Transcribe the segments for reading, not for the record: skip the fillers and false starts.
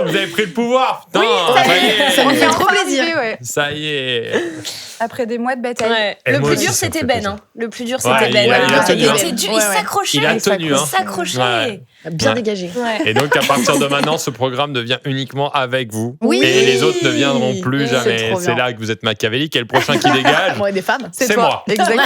vous avez pris le pouvoir. Putain, ça y est. Ça nous fait On trop est enfin plaisir. arrivé, ouais. Ça y est. Après des mois de bataille. Ouais. Et Le moi plus aussi, dur, ça me c'était fait Ben. plaisir. Hein. Le plus dur, Ouais, c'était Ben. il a tenu, Il hein. était dur, il Ouais. s'accrochait. Il a tenu, hein. Il s'accrochait. Ouais. Bien Ouais. dégagé. Ouais. Et donc, à partir de maintenant, ce programme devient uniquement avec vous. Oui. Et les autres ne viendront plus C'est jamais. trop C'est bien. là que vous êtes machiavélique. Et le prochain qui dégage, Bon, et des femmes. c'est toi. moi. Exactement.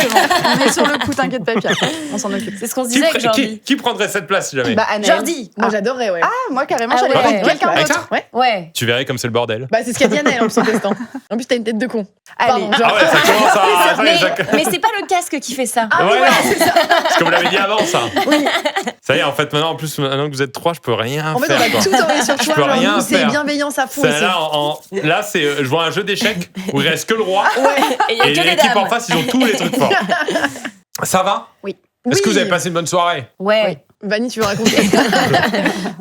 On est sur le coup, t'inquiète pas, Pierre. On s'en occupe. C'est ce qu'on se Qui, disait avec Jordi. qui prendrait cette place si jamais Bah, Anaël. Jordi. Moi, j'adorerais, ouais. Ah, moi, carrément, Ah j'allais ouais. prendre quelqu'un Avec d'autre. ça Ouais. Tu verrais comme c'est le bordel. Bah, c'est ce qu'a dit Anaël en plus en testant. En plus, t'as une tête de con. Allez. Pardon, Ah genre. ouais, ça commence à... ça y est, Mais c'est pas le casque qui fait ça. Ouais, parce que vous l'avez dit avant, ça. Ça y est, en fait, maintenant que vous êtes 3, je peux rien En fait, faire. on va quoi. tout envoyer sur Je toi. peux Genre, rien nous, c'est faire. bienveillance à fond. C'est ici. là, c'est, je vois un jeu d'échecs où il reste que le roi Et il y a et que des l'équipe en dames. face, ils ont tous les trucs forts. Ça va Oui. Est-ce que Oui. vous avez passé une bonne soirée? Ouais. Vanny, tu veux raconter?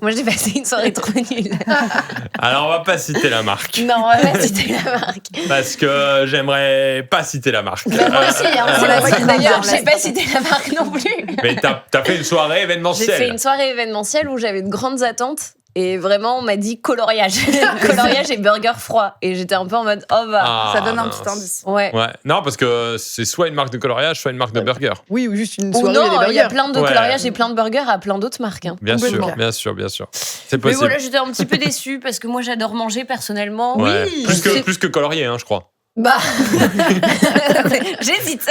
Moi, j'ai passé une soirée trop nulle. Alors, on va pas citer la marque. Non, on va pas citer la marque. Parce que j'aimerais pas citer la marque. Bah, moi aussi, hein, c'est la ouais, marque d'ailleurs. ouais. J'ai pas cité la marque non plus. Mais t'as fait une soirée J'ai événementielle. fait une soirée événementielle où j'avais de grandes attentes. Et vraiment, on m'a dit coloriage. Coloriage et burger froid. Et j'étais un peu en mode, oh bah. Ah, Ça donne un mince. petit indice. Ouais. Ouais, non, parce que c'est soit une marque de coloriage, soit une marque de burger. Oui, ou juste une Ou soirée où il y a non, des il y a burgers. plein de Ouais. coloriages et plein de burgers à plein d'autres marques. Hein. Bien sûr, Complètement. bien sûr, bien sûr. C'est Mais possible. voilà, j'étais un petit peu déçue parce que moi, j'adore manger personnellement. Ouais. Oui. Plus que colorier, hein, je crois. Bah. J'hésite.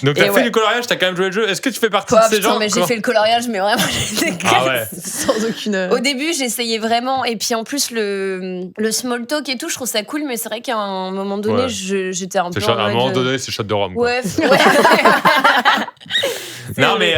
Donc t'as Et fait ouais. du coloriage, t'as quand même joué le jeu. Est-ce que tu fais partie Quoi, de ces putain, gens mais j'ai quoi fait le coloriage, mais vraiment, j'étais Ah ouais. Sans aucune. Au début, j'essayais vraiment. Et puis en plus, le small talk et tout, je trouve ça cool. Mais c'est vrai qu'à un moment donné, Ouais. j'étais un peu. C'est en à un mode, moment donné, c'est shot de rhum. quoi. Ouais. Non mais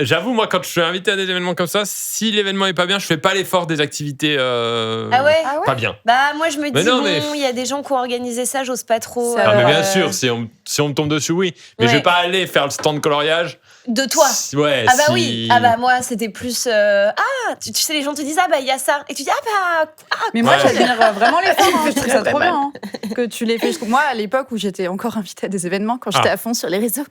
j'avoue, moi quand je suis invité à des événements comme ça, si l'événement est pas bien, je fais pas l'effort des activités Ah ouais. Ah ouais. pas bien. Bah moi, je me Mais dis non, bon, mais- il y a des gens qui ont organisé ça, j'ose pas trop. Ça Ah, mais bien euh, sûr, si on me tombe dessus, oui. Mais je Ouais. vais pas aller faire le stand coloriage. De toi. Ouais, Ah bah si- oui. Ah bah moi, c'était plus. Ah, tu sais, les gens te disent ah bah il y a ça. Et tu dis ah bah. Mais moi, Ouais. j'admire vraiment les femmes. Je trouve Très, ça très trop mal. bien que tu l'aies fait. Moi, à l'époque où j'étais encore invitée à des événements, quand j'étais Ah. à fond sur les réseaux,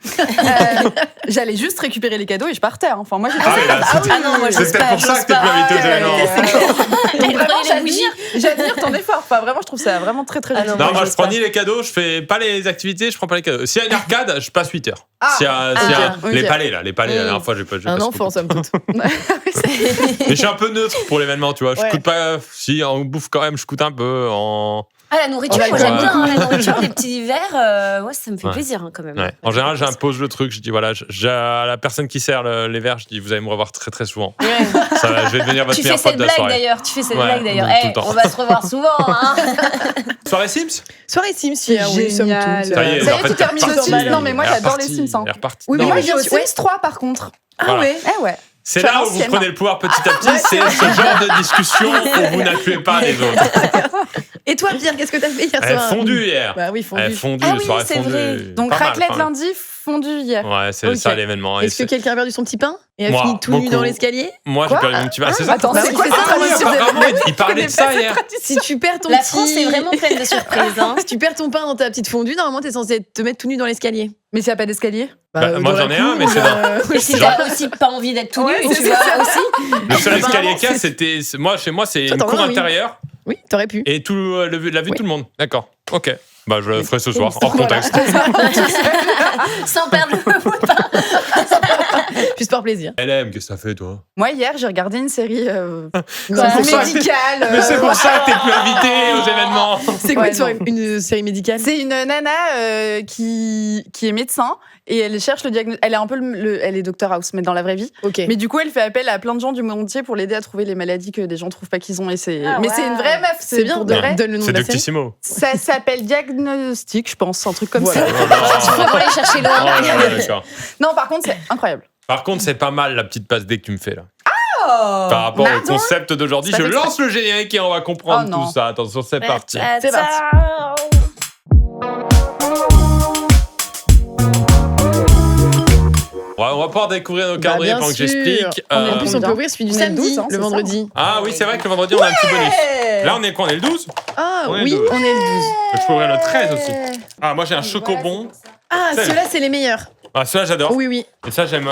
j'allais juste récupérer les cadeaux et je partais. Hein. Enfin, moi, j'ai Ah oui, là, Ah non, moi, c'est j'ose peut-être pas, pour ça j'ose que t'es plus pas. invité aux événements. Donc Et vraiment, prenez les bougies. j'admire ton effort. Enfin, vraiment, je trouve ça vraiment très très Ah gentil. non, Non, moi je j'ose prends pas. ni les cadeaux, je fais pas les activités, je prends pas les cadeaux. S'il y a une arcade, je passe 8 heures. Ah. S'il y a ok. les palais là, la Mm. dernière fois j'ai pas Un enfant, somme toute. Mais je suis un peu neutre pour l'événement, tu vois. Je Ouais. coûte pas. Si, en bouffe quand même, je coûte un peu. En, Ah la nourriture, Ouais, moi j'aime ouais. bien hein, la nourriture, les petits verres. Ouais, ça me fait Ouais. plaisir hein, quand même. ouais. En général, j'impose le truc. Je dis voilà, à la personne qui sert les verres, je dis vous allez me revoir très très souvent. Ça, va, je vais devenir votre Tu fais meilleur pote cette de la blague soirée. d'ailleurs. Tu fais cette Ouais, blague d'ailleurs. tout le temps. On va se revoir souvent. Hein. Soirée Sims. Soirée Sims hier, oui, somme Génial. toute. Ça y est, Ça y en est, fait, tout terminé elle est aussi. repartie. Non, mais moi, Elle est j'adore les repartie. Sims, hein. Elle est repartie. Oui, mais Non, moi, Moi, j'ai j'ai aussi- Sims ouais. 3 par contre. Ah Voilà. ouais. Eh ouais. C'est Je suis à là où vous l'ancienne. prenez le pouvoir petit à petit. C'est ce genre de discussion où vous n'appuyez pas les autres. Et toi, Pierre, qu'est-ce que t'as fait hier Elle soir? fondue hier. Bah oui, Elle fondu. fondue, Ah oui, soirée c'est fondue. vrai. Donc, Pas mal, raclette quand même. lundi, fondu hier. Ouais, c'est Ok. ça l'événement. Et Est-ce que c'est- quelqu'un a perdu son petit pain et a Moi, fini tout nu beaucoup. dans l'escalier? Moi, j'ai Quoi perdu mon petit. Ah, c'est ça. Attends, Bah c'est oui, quoi c'est cette ça, tradition apparemment, il parlait de ça hier. Si tu perds ton La petit... France est vraiment pleine de surprises. Hein. Si tu perds ton pain dans ta petite fondue, normalement, t'es censé te mettre tout nu dans l'escalier. Mais s'il n'y a pas d'escalier Bah, moi, dans j'en la ai un, cour, mais c'est dans- Et si t'as aussi pas envie d'être tout nu, Ouais, tu c'est vois aussi. Le seul Apparemment, escalier qu'il y a, c'est- c'était. Moi, chez moi, c'est Toi, une t'en as cour un, oui. intérieure Oui, t'aurais pu. et tout la vue de tout le monde. D'accord. Ok. Bah, je le ferai ce soir, Voilà. hors contexte. Sans perdre le Juste par plaisir. LM, qu'est-ce que ça fait, toi? Moi, hier, j'ai regardé une série pour ça que- médicale. Mais c'est pour ça que t'es plus invité aux événements. C'est quoi Ouais, une soirée- une série médicale? C'est une nana qui est médecin et elle cherche le diagnostic. Elle est un peu elle est Dr House, mais dans la vraie vie. Ok. Mais du coup, elle fait appel à plein de gens du monde entier pour l'aider à trouver les maladies que des gens trouvent pas qu'ils ont. Et c'est... Ah, mais wow. c'est une vraie meuf, C'est bien. pour de vrai. Donne le nom C'est de la série. Doctissimo. Ça s'appelle Diagnostic, je pense, un truc comme Voilà. ça. Faut pas aller chercher Oh, loin. ouais, d'accord. Non, par contre, c'est incroyable. Par contre, c'est pas mal la petite passe D que tu me fais là. Par rapport au Pardon concept d'aujourd'hui, Ça je fait lance le générique et on va comprendre Oh non. tout ça. Attention, c'est parti. C'est parti. On va pouvoir découvrir nos calendriers Bah, bien pendant que sûr. j'explique. En plus, on bien. peut ouvrir celui du On est le samedi, 12, hein, le c'est vendredi. Ah oui, c'est vrai que le vendredi, on a un petit bonus. Là, on est quoi? On est le 12? Ah On est oui, le 12. on est le 12. Donc, je peux ouvrir le 13 aussi. Ah, moi, j'ai un chocobon. Ah, C'est- ceux-là, c'est les meilleurs. Ah, celui-là, j'adore. Oui, oui. Et ça, j'aime.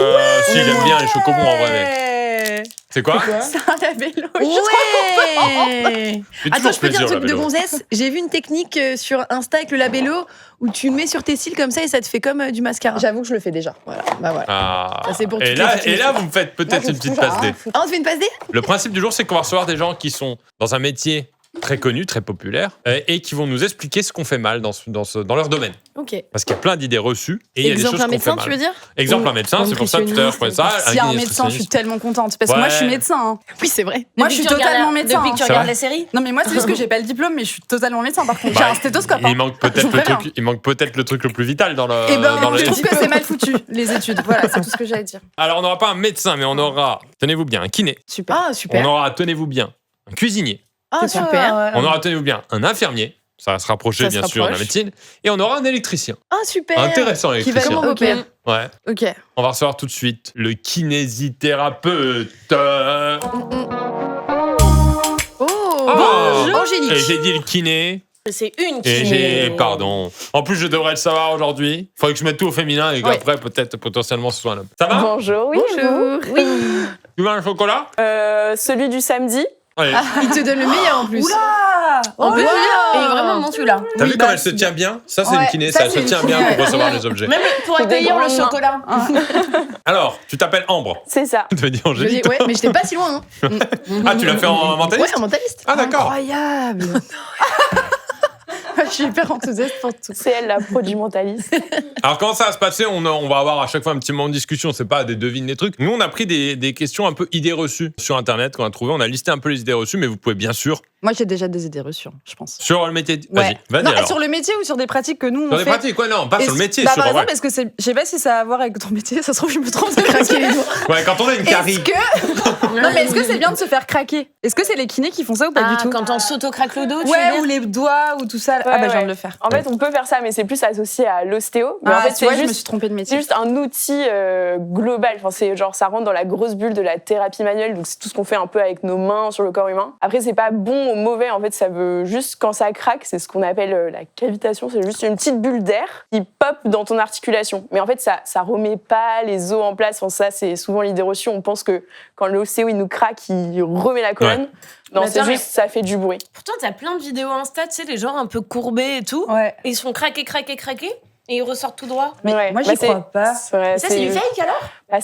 Si, j'aime bien les chocobons en vrai. C'est quoi? C'est un labello. Ouais. C'est Attends, toujours je peux dire un plaisir, truc de labello. gonzesse. J'ai vu une technique sur Insta avec le labello où tu le mets sur tes cils comme ça et ça te fait comme du mascara. J'avoue que je le fais déjà. Voilà, bah voilà. Ah. Ça, c'est pour et, toutes là, les filles. et là, vous me faites peut-être une petite passe D. Ah, on te fait une passe D? Le principe du jour, c'est qu'on va recevoir des gens qui sont dans un métier très connu, très populaire, et qui vont nous expliquer ce qu'on fait mal dans leur domaine. Ok. Parce qu'il y a plein d'idées reçues et il y a des Exemple choses un qu'on fait médecin, mal. tu veux dire? Exemple un médecin, c'est pour ça tout à l'heure je prenais ça. S'il y a un médecin, je suis tellement contente. Parce que moi, je suis médecin. Hein. Oui, c'est vrai. Moi, je suis totalement médecin. Depuis que tu C'est regardes vrai les séries. Non, mais moi, c'est juste que j'ai pas le diplôme, mais je suis totalement médecin. Par contre, j'ai Bah, un stéthoscope. Il hein. manque Je peut-être vous le préviens. truc. Il manque peut-être le truc le plus vital dans le. Eh ben, dans je le- trouve que c'est mal foutu, les études. Voilà, c'est tout ce que j'ai à dire. Alors on n'aura pas un médecin, mais on aura, tenez-vous bien, un kiné. Super. Ah, super. On aura, tenez-vous bien, un cuisinier. Ah, super. On aura, tenez-vous bien, un infirmier. Ça va se rapprocher, Ça se bien sûr, de la rapproche. médecine. Et on aura un électricien. Ah, super. Intéressant, Qui va électricien. comment Ok. Ouais. Ok. On va recevoir tout de suite le kinésithérapeute. Oh, Bonjour. Angélique. Et j'ai dit le kiné. C'est une qui. Et j'ai. Pardon. En plus, je devrais le savoir aujourd'hui. Il faudrait que je mette tout au féminin et qu'après, peut-être, potentiellement, ce soit un homme. Ça va? Bonjour, oui. et vous Bonjour. Tu veux un chocolat? Celui du samedi. Allez. Il te donne le meilleur en plus. Oula En plus, Et vraiment bon celui-là. T'as Oui, vu comme bah, elle se tient bien? Ça, c'est Ouais, le kiné. ça, Ça se c'est le tient kiné, bien pour ouais. recevoir les objets. Même pour J'ai des accueillir le grandes mains. chocolat. Alors, tu t'appelles Ambre. C'est ça. Tu veux dire je dis, Angélique? ouais, mais j'étais pas si loin. Hein. Ah, tu l'as fait en Ouais, mentaliste? un mentaliste. Ah, d'accord. Incroyable. Je suis hyper enthousiaste pour tout. C'est elle, la produit mentaliste. Alors, comment ça va se passer? On va avoir à chaque fois un petit moment de discussion. C'est pas des devines, des trucs. Nous, on a pris des questions un peu idées reçues sur Internet qu'on a trouvé. On a listé un peu les idées reçues, mais vous pouvez bien sûr Moi, j'ai déjà des idées reçues, je pense. sur le métier. Ouais. Vas-y Non, alors. sur le métier ou sur des pratiques que nous, Sur on les fait. pratiques, ouais, non, pas sur le métier. Bah, sur, par exemple, ouais. parce que je sais pas si ça a à voir avec ton métier, ça se trouve, je me trompe de Craquer les doigts. Ouais, quand on a une carie. Est-ce que. Non, mais est-ce que c'est bien de se faire craquer? Est-ce que c'est les kinés qui font ça ou pas du tout? Quand on s'auto-craque le dos, tu Ouais, veux dire ou les doigts ou tout ça. Ah, bah, je viens de le faire. En fait, on peut faire ça, mais c'est plus associé à l'ostéo. Mais Ah, en fait, tu vois, c'est je me juste, suis trompée de c'est métier. juste un outil global. Enfin, c'est genre, ça rentre dans la grosse bulle de la thérapie manuelle. Donc, c'est tout ce qu'on fait un peu avec nos mains sur le corps humain. Après, c'est pas bon ou mauvais. En fait, ça veut juste, quand ça craque, c'est ce qu'on appelle la cavitation. C'est juste une petite bulle d'air qui pop dans ton articulation. Mais en fait, ça remet pas les os en place. Enfin, ça, c'est souvent l'idée reçue. On pense que quand l'ostéo, il nous craque, il remet la colonne. Non, Mais c'est attends, juste, ça fait du bruit. Pourtant, t'as plein de vidéos Insta, tu sais, les gens un peu courbés et tout. Ouais. Et ils se font craquer, et ils ressortent tout droit. Mais Ouais. moi, j'y Bah, c'est- crois pas. Ouais, Ça, c'est du fake alors? Bah,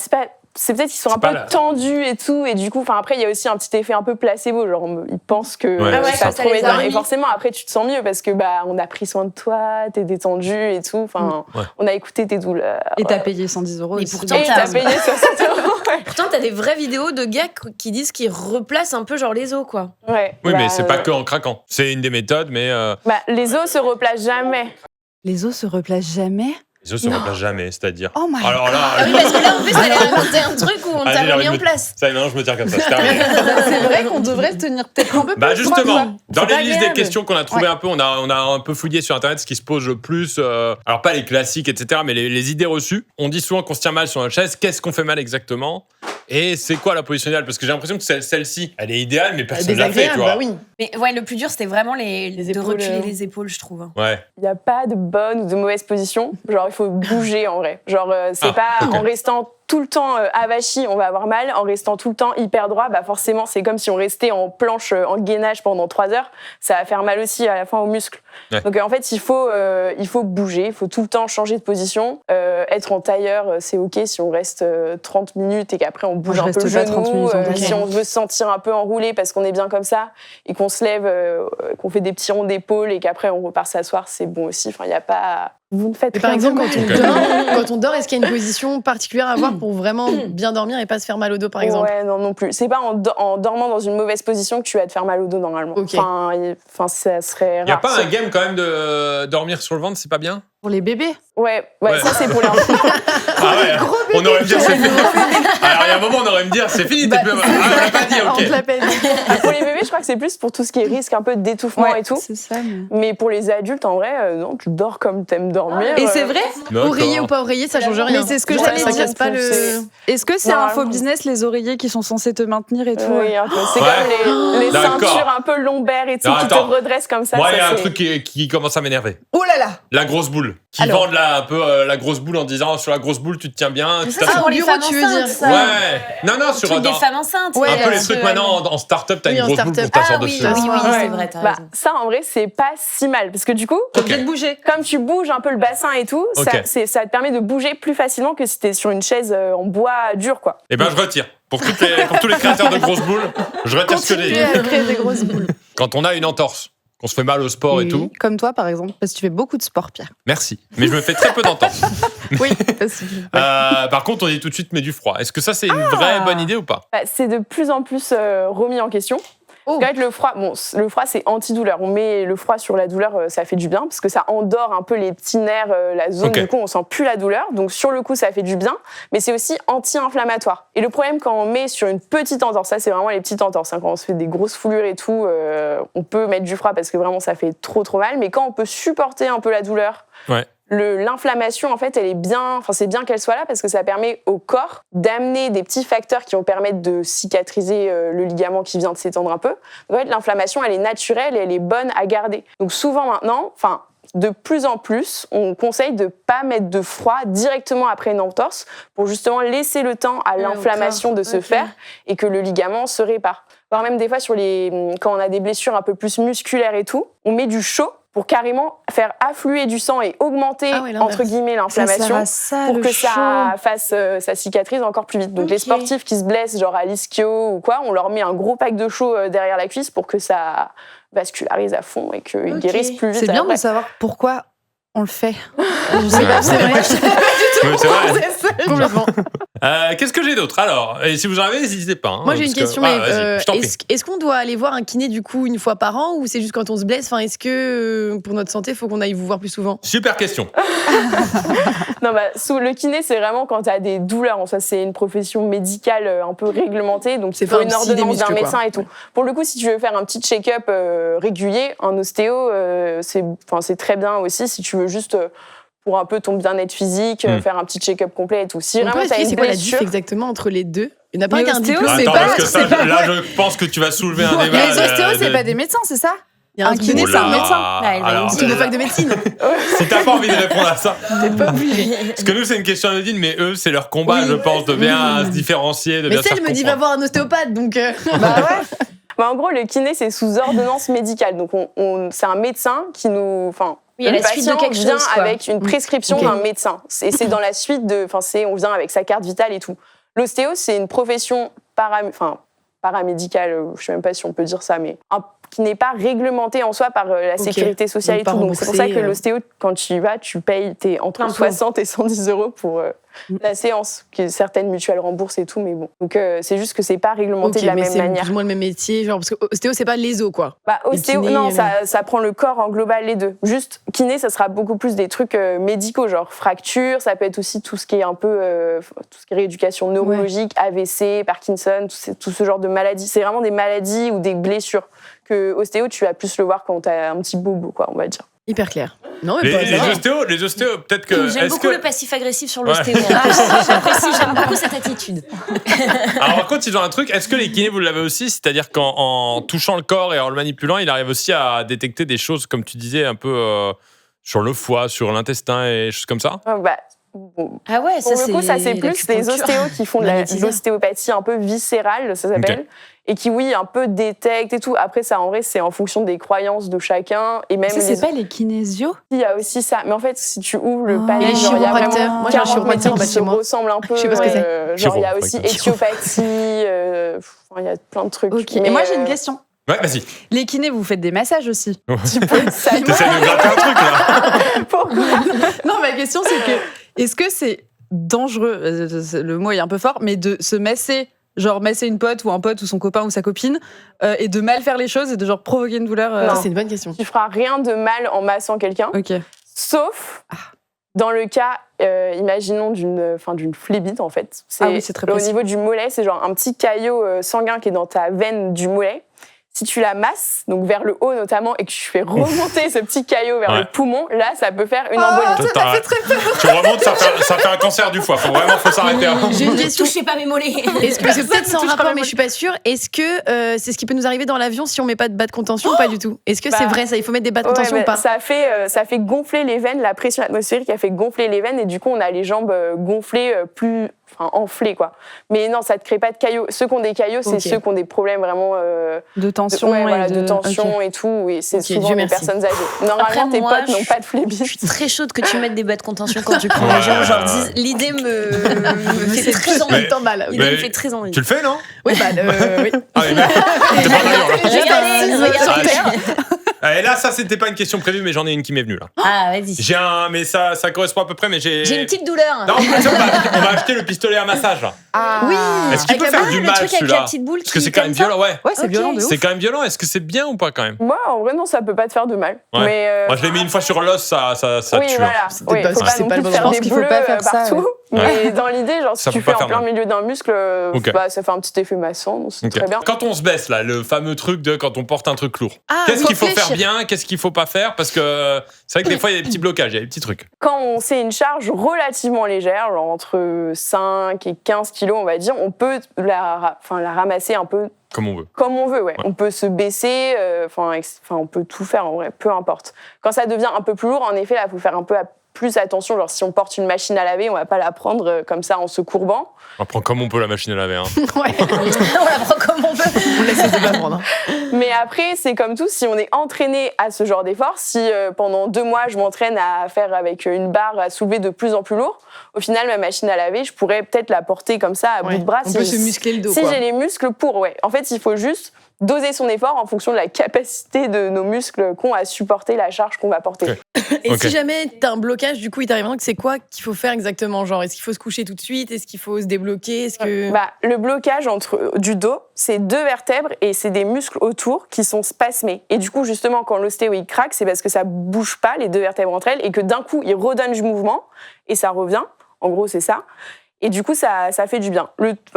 c'est peut-être qu'ils sont un pas peu la- tendus et tout, et du coup, après, il y a aussi un petit effet un peu placebo, genre ils pensent que Ouais, Ah ouais, ça ça te remet les bien. a Et remis. forcément, après, tu te sens mieux parce que bah, on a pris soin de toi, t'es détendu et tout. Enfin, Ouais. on a écouté tes douleurs. Et t'as payé 110 €. Et aussi. pourtant, Et t'as payé 60 €. Pourtant, t'as des vraies vidéos de gars qui disent qu'ils replacent un peu genre les os, quoi. Ouais. Oui, Bah, mais c'est pas que en craquant. C'est une des méthodes, mais Bah, les os se replacent jamais. Les os se replacent jamais. les os se replacent jamais, c'est-à-dire. Oh my Alors là, Ah oui, parce que là, en plus, t'allais raconter un truc où on Allez, t'a j'ai remis envie en de- place. ça y est, maintenant je me tiens comme ça, c'est terminé. C'est vrai qu'on devrait se tenir peut-être un peu plus. Bah droit, justement, quoi. dans C'est les pas listes des agréable. questions qu'on a trouvées un peu, on a un peu fouillé sur internet ce qui se pose le plus. Alors pas les classiques, etc., mais les idées reçues. On dit souvent qu'on se tient mal sur notre chaise. Qu'est-ce qu'on fait mal exactement? Et c'est quoi la position idéale? Parce que j'ai l'impression que celle-ci, elle est idéale, mais personne l'a fait, tu Désagréable, vois. bah oui. Mais ouais, le plus dur, c'était vraiment de épaules, reculer les épaules, je trouve. Ouais. Il n'y a pas de bonne ou de mauvaise position. Genre, il faut bouger en vrai. Genre, c'est Ah, pas ok. en restant tout le temps avachi, on va avoir mal. En restant tout le temps hyper droit, bah forcément, c'est comme si on restait en planche, en gainage pendant 3 heures. Ça va faire mal aussi à la fin aux muscles. Ouais. Donc, en fait, il faut bouger. Il faut tout le temps changer de position. Être en tailleur, c'est OK si on reste 30 minutes et qu'après, on bouge Moi, je un peu le reste pas 30 genou. minutes en tailleur. Si on veut se sentir un peu enroulé parce qu'on est bien comme ça et qu'on se lève, qu'on fait des petits ronds d'épaule et qu'après, on repart s'asseoir, c'est bon aussi. Enfin, il n'y a pas... Vous ne faites Et par rien exemple, de quand mal. quand on dort, est-ce qu'il y a une position particulière à avoir pour vraiment bien dormir et pas se faire mal au dos, par exemple? Ouais, non plus. C'est pas en dormant dans une mauvaise position que tu vas te faire mal au dos normalement. Ok. Enfin, ça serait rare. Y a pas un game quand même de dormir sur le ventre, c'est pas bien? Pour les bébés. Ouais, Ouais. ça c'est pour les enfants. Ah ouais, on aurait me dire c'est fini. Alors il y a un moment, on aurait me dire c'est fini, t'es plus. Ah, on l'a pas dit, On te ok. l'appelle. Pour les bébés, je crois que c'est plus pour tout ce qui est risque un peu d'étouffement et tout. C'est ça. Mais pour les adultes, en vrai, non, tu dors comme t'aimes dormir. Et c'est vrai? D'accord. Oreiller ou pas oreiller, ça change rien. Mais c'est ce que Ça- j'allais ça dire. casse pas le. Est-ce que c'est Non, un faux non. business, les oreillers qui sont censés te maintenir et tout? Oui, un peu. C'est Ouais. comme les D'accord. ceintures un peu lombaires et tout Non, qui te attends. redressent comme ça. Moi, il y ça, a un c'est- truc qui commence à m'énerver. Oh là Voilà. La grosse boule. Qui Alors. vendent là un peu la grosse boule en disant sur la grosse boule tu te tiens bien. Mais tu ça, c'est t'as- pour les bureau, femmes tu veux enceintes, dire. ça. Ouais. Non, sur Truc des femmes enceintes. Ouais, un peu les là, trucs maintenant en start-up, t'as Oui, une en grosse boule start-up. pour t'asseoir Ah oui, dessus. oui, Ouais. c'est vrai, t'as Bah, raison. ça, en vrai, c'est pas si mal. Parce que du coup, Ok. Bien de bouger. comme tu bouges un peu le bassin et tout, Ok. ça te permet de bouger plus facilement que si t'es sur une chaise en bois dur, quoi. Eh ben, je retire. Pour tous les créateurs de grosses boules, je retire ce que j'ai dit. Continuez à créer des grosses boules. Quand on a une entorse, qu'on se fait mal au sport et tout, Comme toi, par exemple, parce que tu fais beaucoup de sport, Pierre. merci. Mais je me fais très peu d'entorse. Oui, parce que... Par contre, on dit tout de suite, mais du froid. Est-ce que ça, c'est une vraie bonne idée ou pas? Bah, c'est de plus en plus remis en question. Oh. Parce qu'avec le froid, le froid c'est antidouleur. On met le froid sur la douleur, ça fait du bien parce que ça endort un peu les petits nerfs, la zone. Ok. Du coup, on sent plus la douleur. Donc sur le coup, ça fait du bien, mais c'est aussi anti-inflammatoire. Et le problème quand on met sur une petite entorse, ça c'est vraiment les petites entorses. Hein, quand on se fait des grosses foulures et tout, on peut mettre du froid parce que vraiment ça fait trop mal. Mais quand on peut supporter un peu la douleur. Ouais. L'inflammation, en fait, elle est bien. Enfin, c'est bien qu'elle soit là parce que ça permet au corps d'amener des petits facteurs qui vont permettre de cicatriser le ligament qui vient de s'étendre un peu. Donc, en fait, l'inflammation, elle est naturelle et elle est bonne à garder. Donc, souvent maintenant, de plus en plus, on conseille de pas mettre de froid directement après une entorse pour justement laisser le temps à l'inflammation de se faire et que le ligament se répare. Voire même des fois, quand on a des blessures un peu plus musculaires et tout, on met du chaud pour carrément faire affluer du sang et augmenter, entre guillemets, l'inflammation pour que ça fasse sa cicatrise encore plus vite. Donc les sportifs qui se blessent, genre à l'ischio ou quoi, on leur met un gros pack de chaud derrière la cuisse pour que ça vascularise à fond et qu'ils guérissent plus vite. C'est bien après. de savoir pourquoi on le fait. Je sais pas, c'est vrai. C'est vrai. Complètement. Qu'est-ce que j'ai d'autre? Alors, et si vous en avez, n'hésitez pas. Hein, Moi, j'ai une parce que- question. Ah, Mais, vas-y, je t'en prie. est-ce qu'on doit aller voir un kiné du coup une fois par an ou c'est juste quand on se blesse? Enfin, est-ce que pour notre santé, il faut qu'on aille vous voir plus souvent? Super question. Non, le kiné, c'est vraiment quand tu as des douleurs. En soi, c'est une profession médicale un peu réglementée, donc C'est il faut pas une un psy des ordonnance d'un muscles, médecin quoi. et tout. Pour le coup, si tu veux faire un petit check-up régulier, un ostéo, c'est très bien aussi si tu veux juste pour un peu ton bien-être physique, faire un petit check-up complet et tout. Si On peut vraiment tu as expliquer une c'est quoi la blessure, diff exactement entre les deux? Il n'y en a pas Mais qu'un ostéo, diplôme. c'est Attends, pas- parce que ça, c'est pas- là, je pense que tu vas soulever un débat. Les ostéos, c'est pas des médecins, c'est ça? Il y a un Un kiné, kiné, c'est un Oula. médecin. Ouais, il va Alors, nous c'est une fac de médecine. si t'as pas envie de répondre à ça, T'es pas obligé. parce que nous, c'est une question anodine, mais eux, c'est leur combat, Oui. je pense, de bien se différencier, de Mais bien se celle faire me dit va comprendre. voir un ostéopathe, donc. en gros, le kiné, c'est sous ordonnance médicale. Donc, c'est un médecin qui nous... Oui, il y a le la suite de patient quelque vient chose, quoi. avec une prescription Ok. d'un médecin. Et c'est dans la suite de... on vient avec sa carte vitale et tout. L'ostéo, c'est une profession paramédicale, je sais même pas si on peut dire ça, mais qui n'est pas réglementée en soi par la sécurité sociale Donc et pas tout. Donc c'est pour ça que remboursée, l'ostéo, quand tu y vas, tu payes entre Plein pot. 60 et 110 euros pour la séance, que certaines mutuelles remboursent et tout, mais bon. Donc c'est juste que c'est pas réglementé Ok, de la mais même c'est manière. plus ou moins le même métier, genre parce que ostéo c'est pas l'éso quoi. Ostéo, kiné, non, ça prend le corps en global les deux. Juste kiné, ça sera beaucoup plus des trucs médicaux, genre fracture, ça peut être aussi tout ce qui est un peu tout ce qui est rééducation neurologique, AVC, Parkinson, tout ce genre de maladies. C'est vraiment des maladies ou des blessures que ostéo, tu vas plus le voir quand t'as un petit bobo, quoi, on va dire. Hyper clair. Non mais pas Les ostéos, peut-être que. J'aime est-ce beaucoup que- le passif-agressif sur l'ostéo. J'apprécie, j'aime beaucoup cette attitude. Alors, par contre, ils ont un truc. Est-ce que les kinés, vous l'avez aussi? C'est-à-dire qu'en touchant le corps et en le manipulant, il arrive aussi à détecter des choses, comme tu disais, un peu sur le foie, sur l'intestin et des choses comme ça? Bon. Ah ouais, Pour le coup, ça c'est plus les ostéos qui font de l'ostéopathie un peu viscérale, ça s'appelle, et qui, oui, un peu détectent et tout. Après, ça, en vrai, c'est en fonction des croyances de chacun. Et même Ça, c'est pas les kinésios? Il y a aussi ça. Mais en fait, si tu ouvres le Ah. panel, Et les genre, il y a chiropracteurs. vraiment Moi, j'ai un 40 métiers chiropracteur en bas qui de se chez moi. ressemblent un peu. Je sais pas ce que c'est. Genre, il y a aussi Chiropracteur. éthiopathie, il y a plein de trucs. Ok. Mais, Et moi, j'ai une question. Ouais, vas-y. Les kinés, vous faites des massages aussi? ça- T'essaies de gratter un truc, là. Non, ma question, c'est que est-ce que c'est dangereux, le mot est un peu fort, mais de se masser, genre masser une pote ou un pote ou son copain ou sa copine, et de mal faire les choses et de genre provoquer une douleur Non. C'est une bonne question. Tu feras rien de mal en massant quelqu'un, Ok. sauf dans le cas, imaginons d'une phlébite en fait. Ah oui, c'est très au précis. niveau du mollet, c'est genre un petit caillot sanguin qui est dans ta veine du mollet. Si tu la masses, donc vers le haut notamment, et que tu fais remonter ce petit caillot vers le poumon, là, ça peut faire une embolie. Ça m'a fait très peur. Tu remontes, ça fait un cancer du foie. Faut s'arrêter. Hein. J'ai une question. Touchez pas mes mollets. Est-ce que c'est peut-être sans touche pas rapport, la mais je suis pas sûre. Est-ce que c'est ce qui peut nous arriver dans l'avion si on met pas de bas de contention ou pas du tout? Est-ce que c'est vrai ça? Il faut mettre des bas de contention ou pas? Ça fait gonfler les veines, la pression atmosphérique a fait gonfler les veines et du coup on a les jambes gonflées enflées quoi. Mais non, ça te crée pas de caillots. Ceux qui ont des caillots, c'est ceux qui ont des problèmes vraiment de tension de tension et tout. Et c'est souvent Dieu des merci. personnes âgées. Normalement, Après, tes moi, potes n'ont pas de phlébite. Je suis très chaude que tu mettes des bas de contention quand tu prends l'avion. Genre, l'idée me fait très envie. En temps mal. L'idée me fait très envie. Tu le fais, non? Oui, bah, oui. Ah, mais merde. T'es pas d'ailleurs, là. Regardez. Et là, ça, c'était pas une question prévue, mais j'en ai une qui m'est venue là. Ah, vas-y. Mais ça correspond à peu près, mais j'ai. J'ai une petite douleur. Non, on va acheter le pistolet à massage là. Oui. Est-ce qu'il peut faire du le mal truc avec celui-là? la petite boule Parce que qui c'est quand même comme ça. violent, ouais. Ouais, c'est violent de ouf. C'est quand même violent. Est-ce que c'est bien ou pas quand même? Moi, en vrai, non, ça peut pas te faire de mal. Ouais. Mais Moi, je l'ai mis une fois sur l'os, ça oui, tue. voilà. peut-être pas- Faut pas c'est non pas plus le bon faire moment. des Je pense qu'il faut bleus pas faire ça, partout. Mais dans l'idée, genre, si Ça tu peut pas fais en faire plein mal. milieu d'un muscle, Ok. ça fait un petit effet massant, donc c'est Ok. très bien. Quand on se baisse là, le fameux truc de quand on porte un truc lourd. Ah, Qu'est-ce faut qu'il faut faire fléchir. bien? Qu'est-ce qu'il faut pas faire? Parce que c'est vrai que des fois, il y a des petits blocages, il y a des petits trucs. Quand c'est une charge relativement légère, genre entre 5 et 15 kilos, on va dire, on peut la ramasser un peu Comme on veut. comme on veut. Ouais. On peut se baisser, on peut tout faire en vrai, peu importe. Quand ça devient un peu plus lourd, en effet, là, il faut faire un peu plus attention. Genre, si on porte une machine à laver, on va pas la prendre comme ça en se courbant. On prend comme on peut la machine à laver. Hein. Ouais. On la prend comme on veut. On laisse les débats prendre. Mais après, c'est comme tout, si on est entraîné à ce genre d'effort, si pendant 2 mois, je m'entraîne à faire avec une barre à soulever de plus en plus lourd, au final, ma machine à laver, je pourrais peut-être la porter comme ça à bout de bras. On peut se muscler le dos. Si quoi. j'ai les muscles pour, ouais. En fait, il faut juste doser son effort en fonction de la capacité de nos muscles qu'ont à supporter la charge qu'on va porter. Ok. Et Ok. si jamais t'as un blocage, du coup, il t'arrive un truc, c'est quoi qu'il faut faire exactement? Genre, est-ce qu'il faut se coucher tout de suite? Est-ce qu'il faut se débloquer? Est-ce que... Le blocage du dos, c'est 2 vertèbres et c'est des muscles autour qui sont spasmés. Et du coup, justement, quand l'ostéo il craque, c'est parce que ça bouge pas, les 2 vertèbres entre elles, et que d'un coup, il redonne du mouvement et ça revient. En gros, c'est ça. Et du coup, ça fait du bien.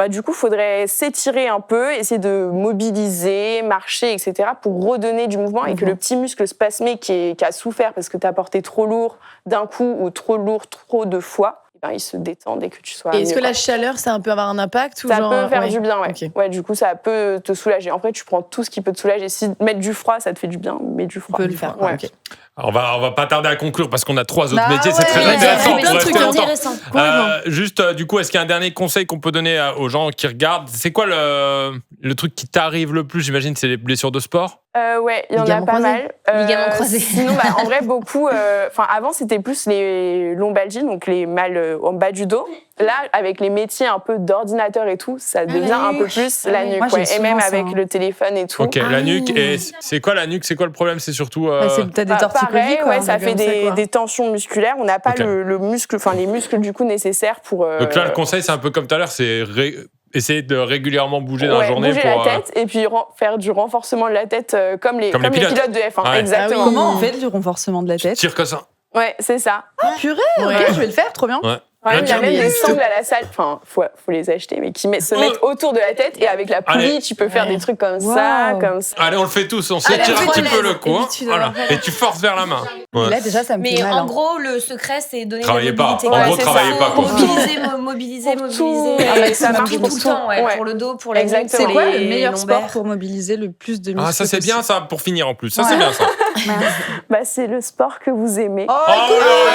Du coup, il faudrait s'étirer un peu, essayer de mobiliser, marcher, etc. pour redonner du mouvement et que le petit muscle spasmé qui a souffert parce que tu as porté trop lourd d'un coup ou trop lourd trop de fois, il se détend dès que tu sois Et est-ce mieux, que quoi. la chaleur, ça peut avoir un impact ou Ça genre... peut faire du bien, ouais. Ok. Ouais, du coup, ça peut te soulager. En fait, tu prends tout ce qui peut te soulager. Si mettre du froid, ça te fait du bien, mets du froid. On peut le faire. Ouais. Ok. On va pas tarder à conclure parce qu'on a 3 autres Bah métiers, c'est ouais, très ouais, intéressant. ouais, on plein de pourrait trucs rester longtemps. intéressants. Juste, du coup, est-ce qu'il y a un dernier conseil qu'on peut donner aux gens qui regardent? C'est quoi le truc qui t'arrive le plus? J'imagine c'est les blessures de sport. Ouais, il y en a Ligaments pas croisés. mal. Ligaments croisés. Sinon, en vrai, beaucoup. Avant, c'était plus les lombalgies, donc les mal en bas du dos. Là, avec les métiers un peu d'ordinateur et tout, ça devient un peu plus la nuque. Moi, j'ai Ouais. Et même souvent ça, avec hein. le téléphone et tout. Ok, la nuque. Et c'est quoi la nuque? C'est quoi le problème? C'est surtout. C'est peut-être des torticolis, Pareil, quoi. ouais, ça fait comme ça, quoi. des tensions musculaires. On n'a pas Ok. le muscle, les muscles du coup nécessaires pour. Donc là, le conseil, c'est un peu comme tout à l'heure, c'est essayer de régulièrement bouger dans la journée bouger pour. la tête et puis faire du renforcement de la tête comme les Comme les pilotes. pilotes de F1. Ouais. Exactement. Ah oui. Comment on fait du renforcement de la tête? Tire que ça. Ouais, c'est ça. Purée, Ouais. ok, je vais le faire, trop bien. Ouais. Ouais, Là, il y a tu- même mais des stop. sangles à la salle, faut les acheter, mais qui se mettent autour de la tête et avec la poulie, Allez. tu peux faire Ouais. des trucs comme ça, Wow. comme ça. Allez, on le fait tous. On Allez, s'étire un petit relaise. peu le cou. Et hein. puis tu dois Voilà. faire. Et tu forces vers la main. Ouais. Là, déjà, ça me Mais fait mal. en hein. gros, le secret, c'est donner Travaillez de la pas. mobilité. En Ouais, gros, c'est travaillez ça. pas. Quoi. Mobiliser. Pour tout. Et Ah, mais ça tout marche le pour tout. temps, ouais. Ouais. Pour le dos, pour la nuque, Exactement. C'est quoi les le meilleur sport lombaires. pour mobiliser le plus de muscles Ah, ça, c'est bien, ça, pour finir en plus. Ça, Ouais. c'est bien, ça. Bah, c'est le sport que vous aimez. Oh, Oh là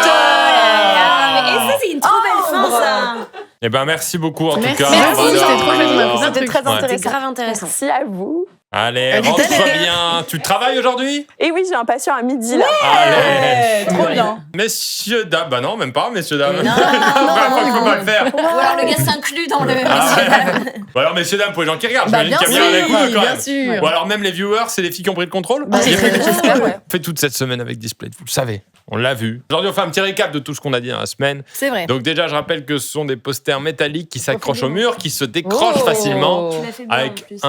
là. Et ça, c'est une trop belle fin, ça. Eh ben, merci beaucoup, en tout Merci. cas. Merci, Voilà. c'était trop chouette, on a appris plein de C'était trucs. très Ouais. C'est intéressant. grave intéressant. Merci à vous. Allez, Allez, rentre allez. bien. Tu travailles aujourd'hui? Et oui, j'ai un patient à midi là. Allez. trop bien. Messieurs, dames. Bah non, même pas, messieurs, dames. Non, La première fois que je peux pas le faire. Ou alors le gars s'inclut dans le. Ah ouais. Ou alors, messieurs, dames, pour les gens qui regardent, Bah, j'imagine bien qu'il y a bien avec moi quand bien même. sûr. Ou alors, même les viewers, c'est les filles qui ont pris le contrôle. Bah, Il y a plus- J'espère, ouais. On fait toute cette semaine avec Display, vous le savez. On l'a vu. Aujourd'hui, on fait un petit récap de tout ce qu'on a dit dans la semaine. C'est vrai. Donc déjà, je rappelle que ce sont des post c'est un métallique qui s'accroche au mur, qui se décroche Oh. facilement. Tu l'as fait bien en Avec plus.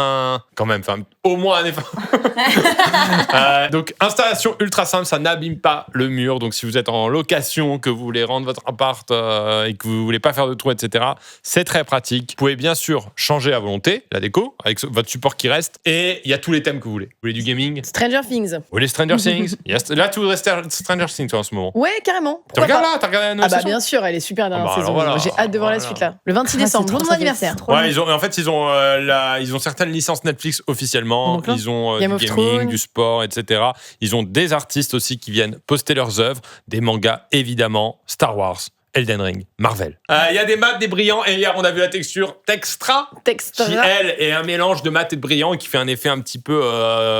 quand même, au moins un effort. Donc, installation ultra simple, ça n'abîme pas le mur. Donc, si vous êtes en location, que vous voulez rendre votre appart et que vous voulez pas faire de trous, etc., c'est très pratique. Vous pouvez bien sûr changer à volonté la déco avec votre support qui reste. Et il y a tous les thèmes que vous voulez. Vous voulez du gaming? Stranger Things. Vous voulez Stranger Things? Yes. Là, tu voudrais Stranger Things en ce moment. Ouais, carrément. Tu Pourquoi regardes pas là? T'as regardé la nouvelle Ah bah saison? bien sûr, elle est super la dernière Ah bah saison. alors voilà. J'ai hâte de voir la Voilà. suite là. Le 26 décembre, jour de mon anniversaire. Ouais, en fait, ils ont certaines licences Netflix officiellement. Donc là, Ils ont Game du of gaming, Thrones. du sport, etc. Ils ont des artistes aussi qui viennent poster leurs œuvres, des mangas évidemment, Star Wars, Elden Ring, Marvel. Il y a des mats, des brillants, et hier on a vu la texture Textra, Texte. qui elle est un mélange de mat et de brillant et qui fait un effet un petit peu,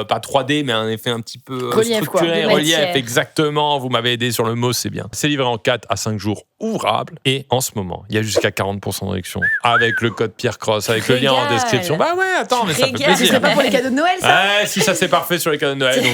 pas 3D, mais un effet un petit peu Relief, quoi. structuré, De relief, matière. exactement. Vous m'avez aidé sur le mot, c'est bien. C'est livré en 4 à 5 jours ouvrables. Et en ce moment, il y a jusqu'à 40% de réduction avec le code Pierre Cross, avec le lien en Régale. description. Bah ouais, attends, mais ça fait Régale. Ce plaisir. serait pas pour les cadeaux de Noël ça Ouais, si ça c'est parfait sur les cadeaux de Noël. Donc,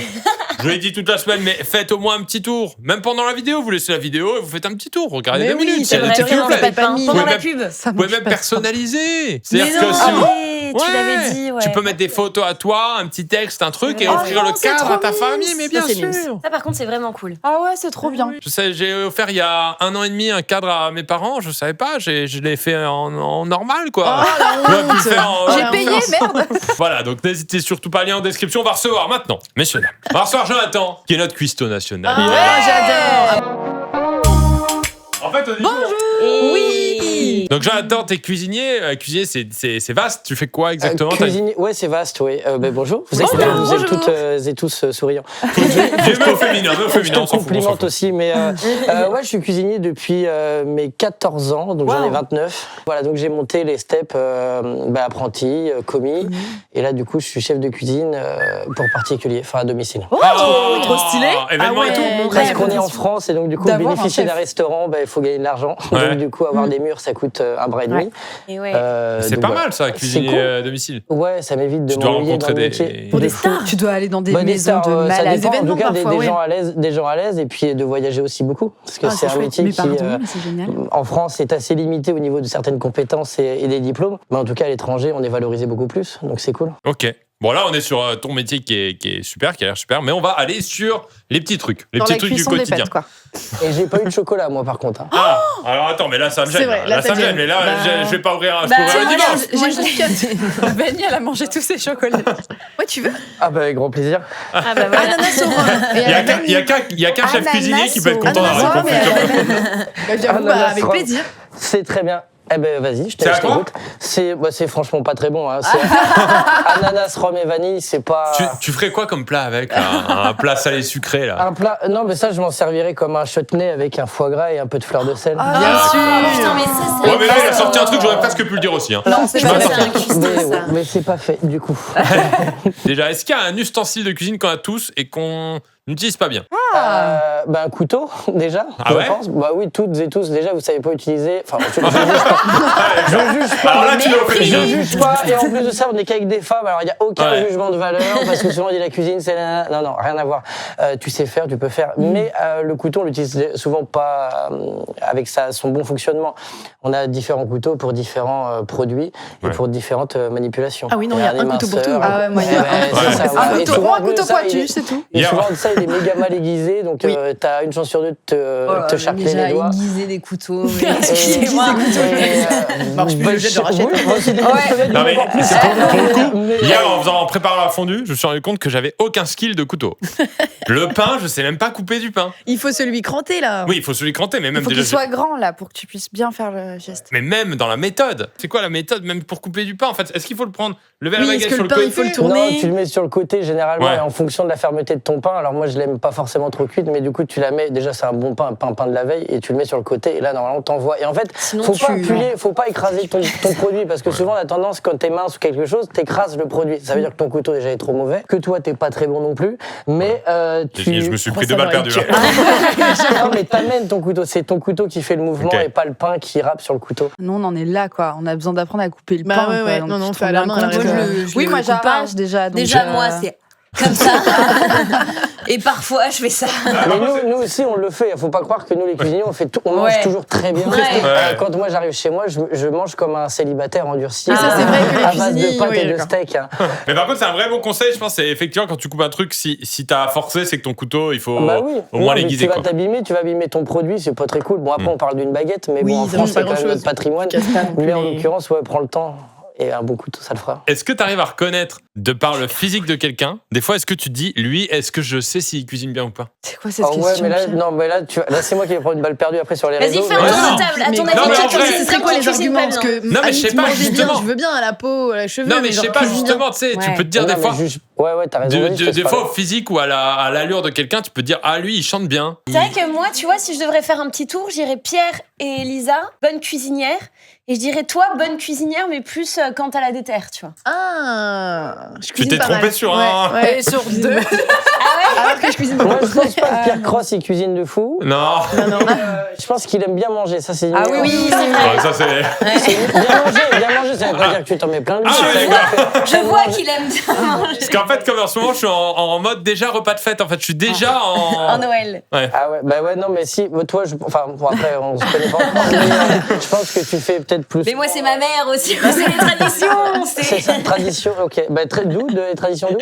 je l'ai dit toute la semaine, mais faites au moins un petit tour. Même pendant la vidéo, vous laissez la vidéo et vous faites un petit tour. Regardez Mais 2 oui, minutes. ça Il y a va des être trucs rien, que vous on faites. fait pas de mine. Pendant Vous la pouvez pub. Ça Vous pouvez marche même pas. personnaliser. Mais C'est-à-dire non. que si Ah vous... Ouais, tu l'avais dit, ouais. Tu peux mettre des photos à toi, un petit texte, un truc, et Oh offrir non, le c'est cadre trop à ta mimes. famille, mais bien Ça, c'est sûr. mimes. Ça, par contre, c'est vraiment cool. Ah ouais, c'est trop bien. Je sais, j'ai offert il y a 1 an et demi un cadre à mes parents, je savais pas, je l'ai fait en normal, quoi. Oh la J'aurais pu le honte. faire en- J'ai Ah, payé, mince. merde. Voilà, donc n'hésitez surtout pas, lien en description. On va recevoir maintenant, messieurs, dames. On va recevoir Jonathan, qui est notre cuistot national. Il est là. Ah, j'adore. En fait, on dit Oui. Donc Jonathan, t'es cuisinier. Cuisinier, c'est vaste. Tu fais quoi exactement? Cuisinier, ouais, c'est vaste, oui. Bonjour. Vous êtes, Bonjour. vous êtes Bonjour. toutes et tous souriants. J'ai mis au féminin, Je te on s'en fout. complimente aussi, mais ouais, je suis cuisinier depuis mes 14 ans, donc j'en ai 29. Voilà, donc j'ai monté les steps apprenti, commis, et là du coup je suis chef de cuisine pour particulier, enfin à domicile. Oh, trop stylé. Événement Ah et tout. ouais. Mon Parce rêve. qu'on est en France et donc du coup D'avoir bénéficier un d'un chef. restaurant, il faut gagner de l'argent. Ouais. Donc du coup avoir des murs ça coûte un bras et demi. Et ouais. C'est Donc, pas voilà. mal ça, C'est cuisiner cool. à domicile. Ouais, ça m'évite de Tu dois m'ennuyer dans rencontrer le métier. des... Pour des De fou. stars. Tu dois aller dans des Bah, maisons stars, de ça malades. dépend, en événements tout cas, parfois, des ouais. gens à l'aise et puis de voyager aussi beaucoup. Parce que Ah, c'est un chouette. métier Mais qui, pardon, mais c'est génial. en France, est assez limité au niveau de certaines compétences et des diplômes. Mais en tout cas, à l'étranger, on est valorisé beaucoup plus. Donc c'est cool. Ok. Bon, là, on est sur ton métier qui est super, qui a l'air super, mais on va aller sur les petits trucs. Les Dans petits la trucs du cuisson des quotidien. fêtes, quoi. Et j'ai pas eu de chocolat, moi, par contre. Hein. Ah, alors attends, mais là, ça me C'est gêne. vrai, là, là, ça ça me gêne. gêne. Mais là, Bah. je vais pas ouvrir un Bah, je peux ouvrir un regarde, divorce. moi, je l'ai- Benny, elle a mangé tous ses chocolats. Ouais, tu veux Ah bah, avec grand plaisir. Ah bah voilà. Ananas au rhum. Et Il y a qu'un chef Ananas cuisinier qui peut être content Ananas d'avoir au une rhum et confusion. Bah, j'avoue, Ananas avec rhum. plaisir. C'est très bien. Eh ben vas-y, je C'est à quoi t'écoute. C'est franchement pas très bon. Hein. C'est ananas, rhum et vanille, c'est pas... Tu ferais quoi comme plat avec un plat salé sucré là? Un plat... Non, mais ça, je m'en servirais comme un chutney avec un foie gras et un peu de fleur de sel. Bien Ah, sûr. Putain, mais ça, c'est. Ouais, mais là, il a sorti un truc, j'aurais presque pu le dire aussi. Hein. Non, c'est Je pas m'attends. C'est un cuistot, mais, ça. mais c'est pas fait, du coup. Déjà, est-ce qu'il y a un ustensile de cuisine qu'on a tous et qu'on n'utilise pas bien? Un couteau, déjà, Ah je ouais pense. Bah oui, toutes et tous, déjà, vous savez pas utiliser... Enfin, je juge pas. Je juge pas. Alors là, tu l'as au Je féminin. juge pas, et en plus de ça, on n'est qu'avec des femmes, alors il n'y a aucun Ouais. jugement de valeur, parce que souvent on dit la cuisine, c'est non, rien à voir. Tu sais faire, tu peux faire, mais le couteau, on l'utilise souvent pas avec son bon fonctionnement. On a différents couteaux pour différents produits et Ouais. pour différentes manipulations. Ah oui, non, il y a un couteau pour tout. Ah ouais, moi, il y a c'est ça, un ouais. Et couteau, souvent, un couteau ça, il pointu, est- c'est tout. Et Yeah. souvent, ça, il est méga mal aiguisé, donc Oui. t'as une chance sur deux de te charcler les doigts. aiguiser des couteaux. Excusez-moi. Marche plus le jet de rachette. Non, mais c'est pour le coup, hier, en préparant la fondue, je me suis rendu compte que j'avais aucun skill de couteau. Le pain, je sais même pas couper du pain. Il faut celui cranter là. Oui, il faut celui cranter, mais Il même faut déjà. qu'il soit grand, là, pour que tu puisses bien faire le geste. Mais même dans la méthode. C'est quoi la méthode, même pour couper du pain en fait? Est-ce qu'il faut le prendre, lever la Oui, est-ce baguette que sur le le pain, côté? il faut le tourner? Non, tu le mets sur le côté généralement Ouais. et en fonction de la fermeté de ton pain. Alors moi je l'aime pas forcément trop cuite, mais du coup tu la mets, déjà c'est un bon pain, un pain de la veille, et tu le mets sur le côté et là normalement t'envoies. Et en fait, Sinon, faut pas tu- appuyer, faut pas écraser ton produit parce que souvent on a tendance quand t'es mince ou quelque chose, t'écrases le produit. Ça veut dire que ton couteau déjà est trop mauvais, que toi t'es pas très bon non plus, mais Je me suis pris ça 2 balles m'aurait perdues. tué. là. non mais t'amènes ton couteau, c'est ton couteau qui fait le mouvement Ok. et pas le pain qui râpe sur le couteau. Nous, on en est là, quoi. On a besoin d'apprendre à couper le Bah pain. ouais, quoi. ouais. Donc, Non, non, tu on te fait à rends la bien main, compte là, que- je le Oui, moi, coupe pas. j'arrache déjà. donc, Déjà, moi, c'est comme ça. Et parfois, je fais ça. Mais nous aussi, on le fait. Il faut pas croire que nous, les cuisiniers, on mange Ouais. toujours très bien. Ouais. Quand moi, j'arrive chez moi, je mange comme un célibataire endurci. Mais ça, c'est vrai que les à base de cuisiniers, pâtes oui, et de d'accord. steak. Hein. Mais par contre, c'est un vrai bon conseil, je pense. C'est effectivement quand tu coupes un truc, si t'as forcé, c'est que ton couteau, il faut Bah oui. au moins Non, mais l'aiguiser. Tu vas Quoi. t'abîmer, tu vas abîmer ton produit, c'est pas très cool. Bon, après, on parle d'une baguette, mais Oui, bon, en ça France, change pas c'est quand même grand-chose. notre patrimoine. Tu casses pas non plus Mais en les- l'occurrence, ouais, prends le temps. Et un bon couteau, ça le fera. Est-ce que tu arrives à reconnaître, de par le physique de quelqu'un, des fois, est-ce que tu te dis, lui, est-ce que je sais s'il cuisine bien ou pas? C'est quoi cette Ah question ouais, mais là, Pierre non, mais là, là c'est moi qui vais prendre une balle perdue après sur les Vas-y, réseaux. fais un mais- tour non. de table. À ton Mais avis, non, mais en qui vrai, cuisine ce serait quoi bien, les qui cuisine arguments? pas Parce bien que Non, mais je sais pas, manger bien, justement. je veux bien à la peau, à la cheveux. Non, mais je sais genre, pas, cuisine bien. justement, tu sais, tu Ouais. peux te dire Non, des mais fois. Ouais, t'as raison. vas-y, je te Des laisse fois, parler. au physique ou à l'allure de quelqu'un, tu peux te dire, ah, lui, il chante bien. C'est vrai que moi, tu vois, si je devrais faire un petit tour, j'irais Pierre et Elisa, bonne cuisinière. Et je dirais toi, bonne cuisinière, mais plus quand t'as la déterre, tu vois. Ah, je Tu cuisine t'es pas trompé mal. sur un. Ouais, ouais. Et sur Cuisine 2. pas. Alors que je cuisine Moi, pas. je pense pas que Pierre Cross, il cuisine de fou. Non. Je pense qu'il aime bien manger. Ça, c'est Ah oui, Oui, c'est vrai. Ouais, ça, c'est. Bien manger, ça veut pas dire que tu t'en mets plein le Ah, bide, ouais, ça veut dire que Je t'aimes vois manger. qu'il aime bien manger. Parce qu'en fait, comme en ce moment, je suis en mode déjà repas de fête. En fait, je suis déjà En en. Noël. Ah ouais, bah ouais, non, mais si, toi, enfin, bon, après, on se connaît pas encore, mais je pense que tu fais peut-être plus. Mais moi, c'est ma mère aussi. C'est les traditions. C'est ça, tradition, ok. Bah, d'où, de tradition d'où?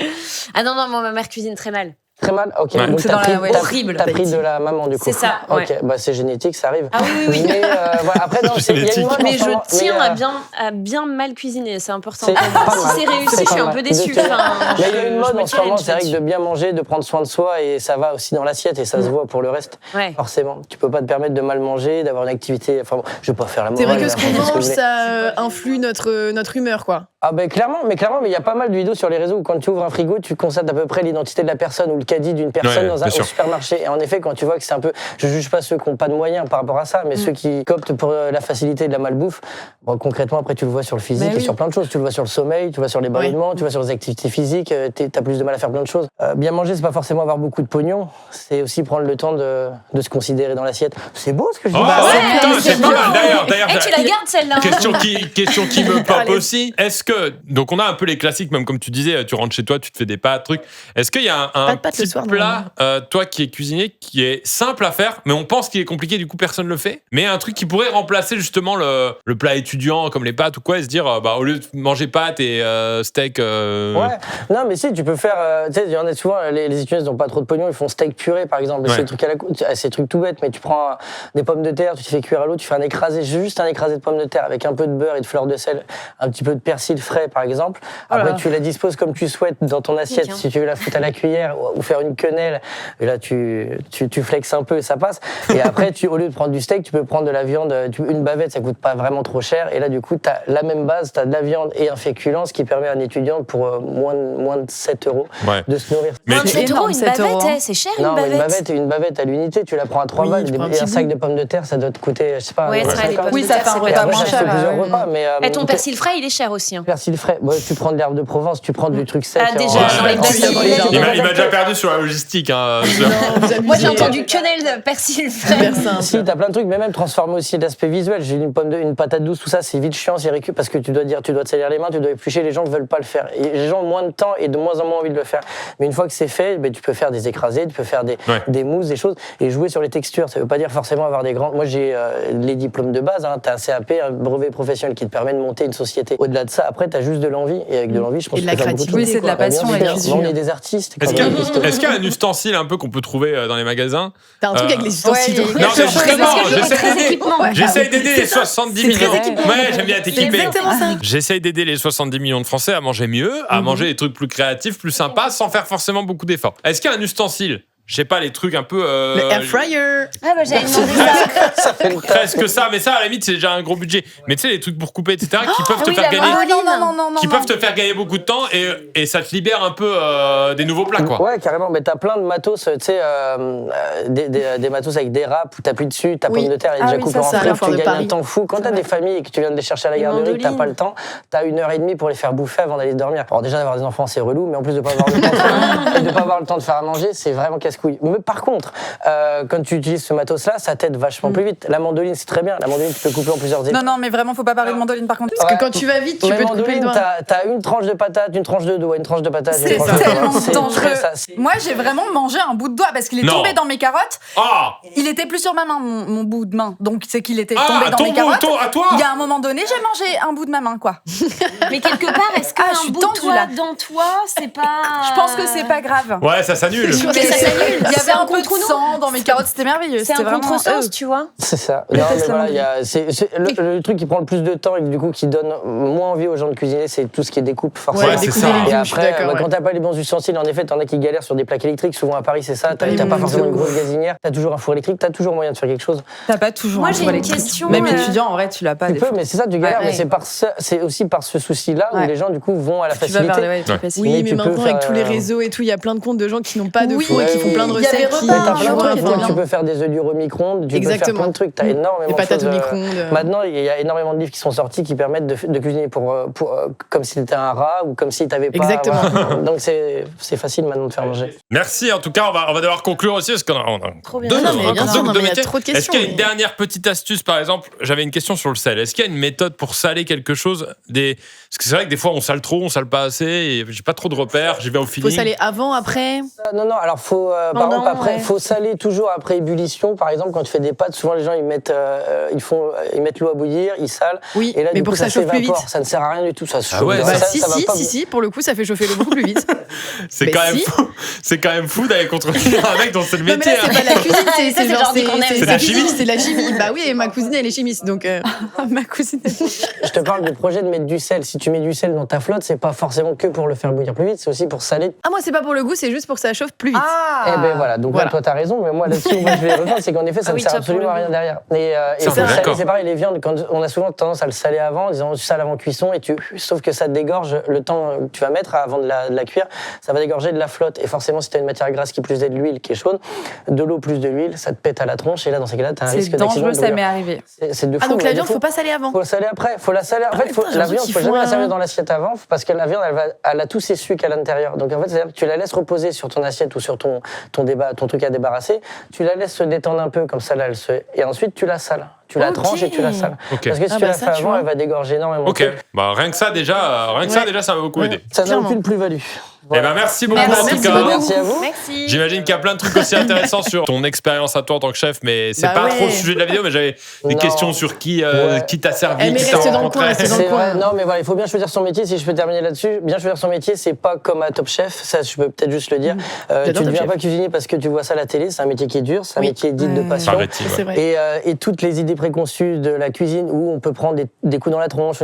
Ah non, non, moi, ma mère cuisine très mal. Très mal, ok. Ouais. Donc, C'est t'as dans la- pris, ouais. t'as- Horrible. T'as pris de la maman, du coup. C'est ça, ouais. Ok, bah, c'est génétique, ça arrive. Ah oui, oui, oui. Mais, voilà, après, non, il y a une Génétique. mode en Mais ce moment, je tiens mais, à bien mal cuisiner, c'est important. C'est pas Si mal. c'est réussi, C'est je suis pas un mal. peu déçue. Exactement. Enfin, Mais il y a une je mode me en ce moment, challenge c'est vrai que là-dessus. de bien manger, de prendre soin de soi, et ça va aussi dans l'assiette, et ça se voit pour le reste. Ouais. Forcément. Tu peux pas te permettre de mal manger, d'avoir une activité. Enfin, bon, je vais pas faire la C'est morale. vrai que ce hein, qu'on parce mange, vous voulez. ça influe notre humeur, quoi. Ah ben clairement, mais il y a pas mal de vidéos sur les réseaux où quand tu ouvres un frigo, tu constates à peu près l'identité de la personne ou le caddie d'une personne Ouais, dans bien au sûr. supermarché. Et en effet, quand tu vois que c'est un peu, je juge pas ceux qui n'ont pas de moyens par rapport à ça, mais ceux qui cooptent pour la facilité de la malbouffe. Bon, concrètement, après tu le vois sur le physique Mais et oui. sur plein de choses. Tu le vois sur le sommeil, tu le vois sur les ballonnements, tu vois sur les activités physiques. T'as plus de mal à faire plein de choses. Bien manger, c'est pas forcément avoir beaucoup de pognon. C'est aussi prendre le temps de se considérer dans l'assiette. C'est beau ce que je dis. Oh, Bah, ouais, ouais. putain, mais c'est c'est pas bien. mal. D'ailleurs, Eh, tu la gardes celle-là. question qui me pop Allez. aussi. Est-ce que, donc on a un peu les classiques, même comme tu disais, tu rentres chez toi, tu te fais des pâtes, trucs. Est-ce qu'il y a un Pas de pâtes le petit soir, plat, toi qui es cuisinier, qui est simple à faire, mais on pense qu'il est compliqué, du coup personne le fait, mais un truc qui pourrait remplacer justement le plat étudiant comme les pâtes ou quoi, et se dire, bah, au lieu de manger pâtes et steak. Ouais, non, mais si, tu peux faire. Tu sais, il y en a souvent, les étudiants, ils n'ont pas trop de pognon, ils font steak purée, par exemple. Ouais. C'est des trucs à la c'est des trucs tout bêtes, mais tu prends des pommes de terre, tu te fais cuire à l'eau, tu fais un écrasé, juste un écrasé de pommes de terre avec un peu de beurre et de fleur de sel, un petit peu de persil frais, par exemple. Après, tu la disposes comme tu souhaites dans ton assiette, Nickel. si tu veux la foutre à la cuillère ou faire une quenelle. Et là, tu flexes un peu et ça passe. Et après, au lieu de prendre du steak, tu peux prendre de la viande. Une bavette, ça coûte pas vraiment trop cher. Et là, du coup, tu as la même base, tu as de la viande et un féculent, ce qui permet à un étudiant pour moins de 7 euros Ouais. de se nourrir. Mais 27 énorme, euros, une 7 bavette, euros, hein. c'est cher Non, mais une bavette. une bavette à l'unité, tu la prends à 3 Oui, balles. tu prends un Et petit un sac bout. de pommes de terre, ça doit te coûter, je sais pas, Ouais, c'est vrai, les 50. pommes Oui, de ça terre, fait un c'est repas Et vrai. après, moins ça fait cher, plusieurs ouais. repas. Mais, Et ton persil frais, il est cher aussi. Hein. persil frais, ouais, tu prends de l'herbe de Provence, tu prends du truc sec. Ah, déjà, dans les persil, il m'a déjà perdu sur la logistique. Hein, Moi, j'ai entendu quenelle de persil frais. Super simple. Si, t'as plein de trucs, mais même transformer aussi l'aspect visuel. J'ai une patate douce, tout ça, c'est vite chiant, c'est récup parce que tu dois te salir les mains, tu dois éplucher, les gens ne veulent pas le faire. Et les gens ont moins de temps et de moins en moins envie de le faire. Mais une fois que c'est fait, ben, tu peux faire des écrasés, tu peux faire des mousses, des choses, et jouer sur les textures. Ça veut pas dire forcément avoir des grands. Moi, j'ai les diplômes de base, hein, t'as un CAP, un brevet professionnel qui te permet de monter une société. Au-delà de ça, après, t'as juste de l'envie, et avec de l'envie, je pense Et de que la tu peux faire beaucoup créativité, Oui, c'est de la Bah, bien passion, sûr. la cuisine. On est des artistes. Est-ce comme qu'il y, on dit. est-ce qu'il y a un ustensile un peu qu'on peut trouver dans les magasins? T'as un truc avec les ustensiles. Ouais, donc. Non, mais justement, Parce que je j'essaie très d'aider. équipement. J'essaye d'aider les 70 c'est très millions. équipement. Ouais, j'aime bien être C'est équipé. exactement ça. J'essaye d'aider les 70 millions de Français à manger mieux, à manger des trucs plus créatifs, plus sympas, sans faire forcément beaucoup d'efforts. Est-ce qu'il y a un ustensile? Je sais pas, les trucs un peu. Le air fryer. Ah, bah, j'avais demandé ça. Ça fait le taf. Presque ça, mais ça, à la limite, c'est déjà un gros budget. Mais tu sais, les trucs pour couper, etc., qui peuvent te oui, faire la gagner. mandoline. Qui peuvent te faire gagner beaucoup de temps et ça te libère un peu des nouveaux plats, quoi. Ouais, carrément. Mais t'as plein de matos, tu sais, des matos avec des râpes où t'appuies dessus, ta Oui. pomme de terre, elle est Ah déjà oui, coupée ça, en c'est à frites, la foire tu de gagnes un Paris. temps fou. Quand t'as des familles et que tu viens de les chercher à la Les garderie, que t'as mandolines. pas le temps, t'as 1h30 pour les faire bouffer avant d'aller dormir. Alors déjà, d'avoir des enfants, c'est relou, mais en plus de pas avoir le temps de faire à manger, c'est vraiment casse casse-couille. Mais par contre, quand tu utilises ce matos-là, ça t'aide vachement plus vite. La mandoline, c'est très bien. La mandoline, tu peux couper en plusieurs étapes. Non, mais vraiment, faut pas parler de mandoline par contre. Parce que quand tu vas vite, tu peux te couper le doigt. T'as une tranche de patate, une tranche de doigt, une tranche de patate. C'est tellement dangereux. Moi, j'ai vraiment mangé un bout de doigt parce qu'il est tombé dans mes carottes. Il était plus sur ma main, mon bout de main. Donc, c'est qu'il était tombé dans mes carottes. À toi. Il y a un moment donné, j'ai mangé un bout de ma main, quoi. Mais quelque part, est-ce qu'un bout de toi dans toi, c'est pas. Je pense que c'est pas grave. Ouais, ça s'annule. Il y avait un peu de sang dans mes carottes, c'était merveilleux. C'est un contresens, tu vois. C'est ça. Non, mais voilà, le truc qui prend le plus de temps et du coup qui donne moins envie aux gens de cuisiner, c'est tout ce qui est découpe, forcément. Ouais, c'est ça. Et après, quand t'as pas les bons ustensiles, en effet, t'en as qui galèrent sur des plaques électriques. Souvent à Paris, c'est ça. T'as pas forcément une grosse gazinière. T'as toujours un four électrique. T'as toujours moyen de faire quelque chose. T'as pas toujours un four électrique. Moi, j'ai une question. Même étudiant, en vrai, tu l'as pas. Tu peux, mais c'est ça, tu galères. Mais c'est aussi par ce souci-là où les gens, du coup, vont à la facilité. Oui, mais maintenant, avec tous les réseaux et tout, il y a plein de comptes de gens qui n'ont pas de four et qui font plein de recettes. Tu peux faire des œufs durs au micro-ondes. Tu peux faire plein de trucs. T'as énormément des patates au micro-ondes. Maintenant, il y a énormément de livres qui sont sortis qui permettent de cuisiner comme si t'étais un rat ou comme si t'avais pas. Exactement. Voilà. Donc c'est facile maintenant de faire manger. Merci. En tout cas, on va devoir conclure aussi parce qu'on a trop bien. deux il y a trop de questions. Est-ce qu'il y a une dernière petite astuce, par exemple? J'avais une question sur le sel. Est-ce qu'il y a une méthode pour saler quelque chose? Parce que c'est vrai que des fois, on sale trop, on sale pas assez. Et j'ai pas trop de repères. J'y vais au feeling. Faut saler avant, après? Non. Alors par exemple, après, faut saler toujours après ébullition. Par exemple, quand tu fais des pâtes, souvent les gens ils mettent l'eau à bouillir, ils salent. Oui, et là, mais du pour coup, que ça chauffe plus vite. Ça ne sert à rien du tout. Ça se chauffe. Ouais, si, pour le coup, ça fait chauffer l'eau beaucoup plus vite. C'est quand même fou d'aller contredire un mec dont c'est le métier. Non, mais là, c'est pas la cuisine, c'est genre c'est la chimie. C'est la chimie. Bah oui, ma cousine, elle est chimiste, donc. Ma cousine. Je te parle du projet de mettre du sel. Si tu mets du sel dans ta flotte, c'est pas forcément que pour le faire bouillir plus vite, c'est aussi pour saler. Ah, moi, c'est pas pour le goût, c'est juste pour que ça chauffe plus vite. Et ben voilà, donc là, toi, t'as raison, mais moi, là-dessus, je vais rejoindre, c'est qu'en effet, ça ne sert absolument à rien derrière. Et c'est pareil, les viandes, on a souvent tendance à le saler avant, en disant tu sales avant cuisson, sauf que ça dégorge le temps que tu vas mettre avant de la cuire, ça va dégorger de la flotte. Et forcément, si tu as une matière grasse qui plus est de l'huile qui est chaude, de l'eau plus de l'huile, ça te pète à la tronche. Et là, dans ces cas-là, tu as un risque d'accident. C'est dangereux, ça m'est arrivé. C'est de fou. Ah, donc la viande, faut pas saler avant? Faut la saler après. Faut la saler. En fait, la viande, faut jamais la servir dans l'assiette avant, parce que la viande, elle a tous ses sucs à l'intérieur. Donc en fait, c'est-à-dire que tu la laisses reposer sur ton assiette ou sur ton truc à débarrasser. Tu la laisses se détendre un peu, comme ça, là, et ensuite, tu la sales. Tu la tranches et tu la sales. Parce que si tu la fais avant, elle va dégorger énormément. Ok. Bah, rien que ça, déjà, ça m'a beaucoup aidé. Ça n'a aucune plus-value. Voilà. Eh ben, merci beaucoup, en tout cas. Merci à vous. Merci. J'imagine qu'il y a plein de trucs aussi intéressants sur ton expérience à toi en tant que chef, mais c'est pas trop le sujet de la vidéo, mais j'avais des questions sur qui t'a servi, qui t'a rencontré. C'est vrai. Non, mais voilà, il faut bien choisir son métier. Si je peux terminer là-dessus, bien choisir son métier, c'est pas comme à Top Chef. Ça, je peux peut-être juste le dire. Tu ne deviens pas cuisinier parce que tu vois ça à la télé. C'est un métier qui est dur, c'est un métier dit de passion. C'est vrai. Et toutes les idées préconçues de la cuisine où on peut prendre des coups dans la tronche,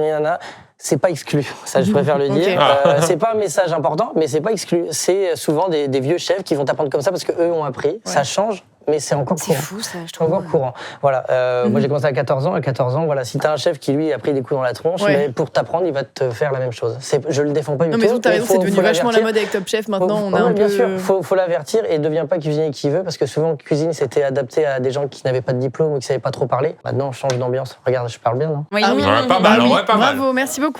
c'est pas exclu. Ça, je préfère le dire. C'est pas un message important, mais c'est pas exclu. C'est souvent des vieux chefs qui vont t'apprendre comme ça parce que eux ont appris. Ça change, mais c'est encore courant. C'est fou, ça, je trouve. Encore courant. Voilà. Moi, j'ai commencé à 14 ans. À 14 ans, voilà, si t'as un chef qui, lui, a pris des coups dans la tronche, mais pour t'apprendre, il va te faire la même chose. Je le défends pas du tout. Non, mais t'as raison, c'est devenu vachement la mode avec Top Chef. Maintenant, on a un peu... Bien sûr, faut l'avertir et ne deviens pas cuisinier qui veut, parce que souvent, cuisine, c'était adapté à des gens qui n'avaient pas de diplôme ou qui savaient pas trop parler. Maintenant, on change d'ambiance. Regarde, je parle bien, non? Oui, ah oui, pas mal, pas mal. Bravo, merci beaucoup.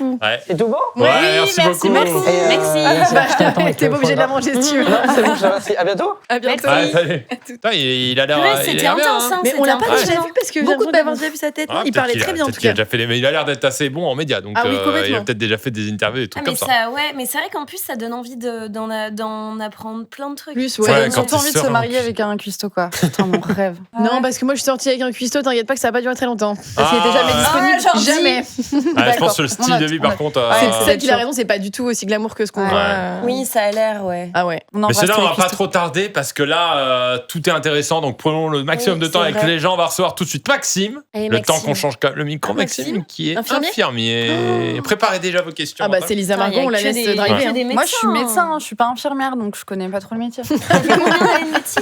C'est tout bon? Ouais, merci beaucoup. Merci. T'es pas obligé de la manger si tu veux. C'est bon, merci. À bientôt. À bientôt. Salut. Putain, il a l'air. C'était intense, hein. Mais on l'a pas déjà vu parce que beaucoup de d'avoir déjà vu sa tête. Il parlait très bien en tout cas. Mais il a l'air d'être assez bon en médias, donc il a peut-être déjà fait des interviews et tout comme ça. Ouais, mais c'est vrai qu'en plus ça donne envie d'en apprendre plein de trucs. Plus, Ouais, ouais, quand quand envie de se marier avec un cuistot, quoi. Putain, mon rêve. Non, parce que moi je suis sortie avec un cuistot, t'inquiète pas que ça va pas durer très longtemps. Parce qu'il était jamais disponible. Jamais. Je pense que le style de vie, par contre. C'est ça qu'il a raison, c'est pas du tout aussi glamour que ce qu'on voit. Oui, ça a l'air, ouais. Ah ouais. Mais c'est là, on va pas trop tarder parce que là, tout est intéressant. Donc prenons le maximum de temps avec les gens. On va recevoir tout de suite Maxime. Le temps qu'on change le micro, Maxime, qui est infirmier. Préparez déjà vos questions. Ah bah c'est Lisa Margot, on la laisse driver. Moi, je suis médecin, je suis pas infirmière, donc je connais pas trop le métier.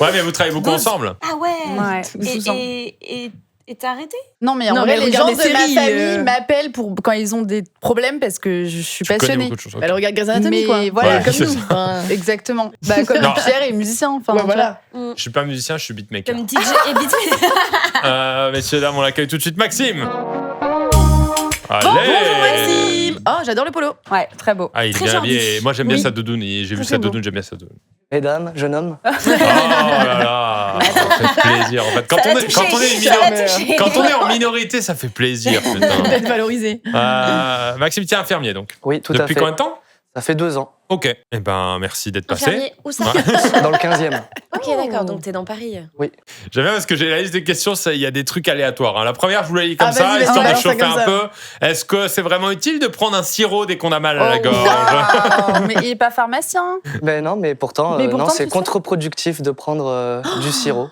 Ouais, mais vous travaillez beaucoup ensemble. Ah ouais. Et t'as arrêté? Non, mais en vrai, les gens de ma famille m'appellent pour quand ils ont des problèmes parce que je suis passionnée. Elle regarde Grey's Anatomy, quoi. Voilà, comme nous. Exactement. Bah, comme Pierre est musicien. Enfin, voilà. Je suis pas musicien, je suis beatmaker. Comme DJ et beatmaker. Messieurs, dames, on l'accueille tout de suite, Maxime. Allez. Bonjour Maxime. Oh, j'adore le polo. Ouais, très beau. Ah, il est bien habillé. Moi, j'aime bien sa doudoune. J'ai vu sa doudoune, j'aime bien sa doudoune. Mesdames, jeune homme. Oh là là, ça fait plaisir. En fait, quand Ça on l'a est, touché, quand on est en minorité, ça fait plaisir. Putain. D'être valorisé. Maxime, tiens, infirmier donc. Oui, tout à Depuis fait. combien de temps? Ça fait 2 ans, Ok. Eh ben, merci d'être passé. Infirmier, où ça dans le 15e. Ok, d'accord, donc t'es dans Paris. J'aime bien parce que j'ai la liste des questions, il y a des trucs aléatoires. Hein. La première, je vous l'ai dit comme Ah, ça, vas-y, histoire de balance ça chauffer comme un ça. peu. Est-ce que c'est vraiment utile de prendre un sirop dès qu'on a mal à la gorge? Waouh, mais il est pas pharmacien. Ben non, mais pourtant, Mais pourtant, non, c'est tu sais. contre-productif de prendre du sirop.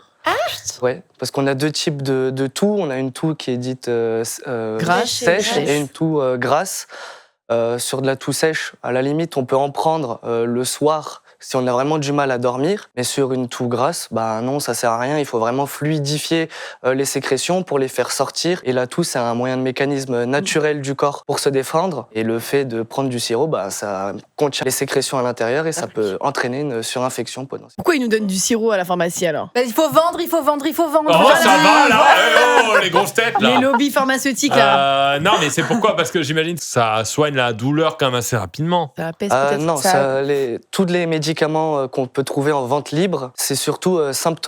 Ouais, parce qu'on a 2 types de toux. On a une toux qui est dite Grasse. sèche Grasse. et une toux grasse. Sur de la toux sèche, à la limite, on peut en prendre le soir si on a vraiment du mal à dormir. Mais sur une toux grasse, bah non, ça sert à rien. Il faut vraiment fluidifier les sécrétions pour les faire sortir. Et la toux, c'est un moyen de mécanisme naturel du corps pour se défendre. Et le fait de prendre du sirop, bah, ça contient les sécrétions à l'intérieur et ça peut entraîner une surinfection potentielle. Pourquoi ils nous donnent du sirop à la pharmacie alors? Bah, il faut vendre, il faut vendre, il faut vendre. Oh, Voilà. ça va là oh, les grosses têtes là Les lobbies pharmaceutiques là. Non, mais c'est pourquoi? Parce que j'imagine que ça soigne la douleur quand même assez rapidement. Ça pèse peut-être. Non, ça- tous les médicaments qu'on peut trouver en vente libre, c'est surtout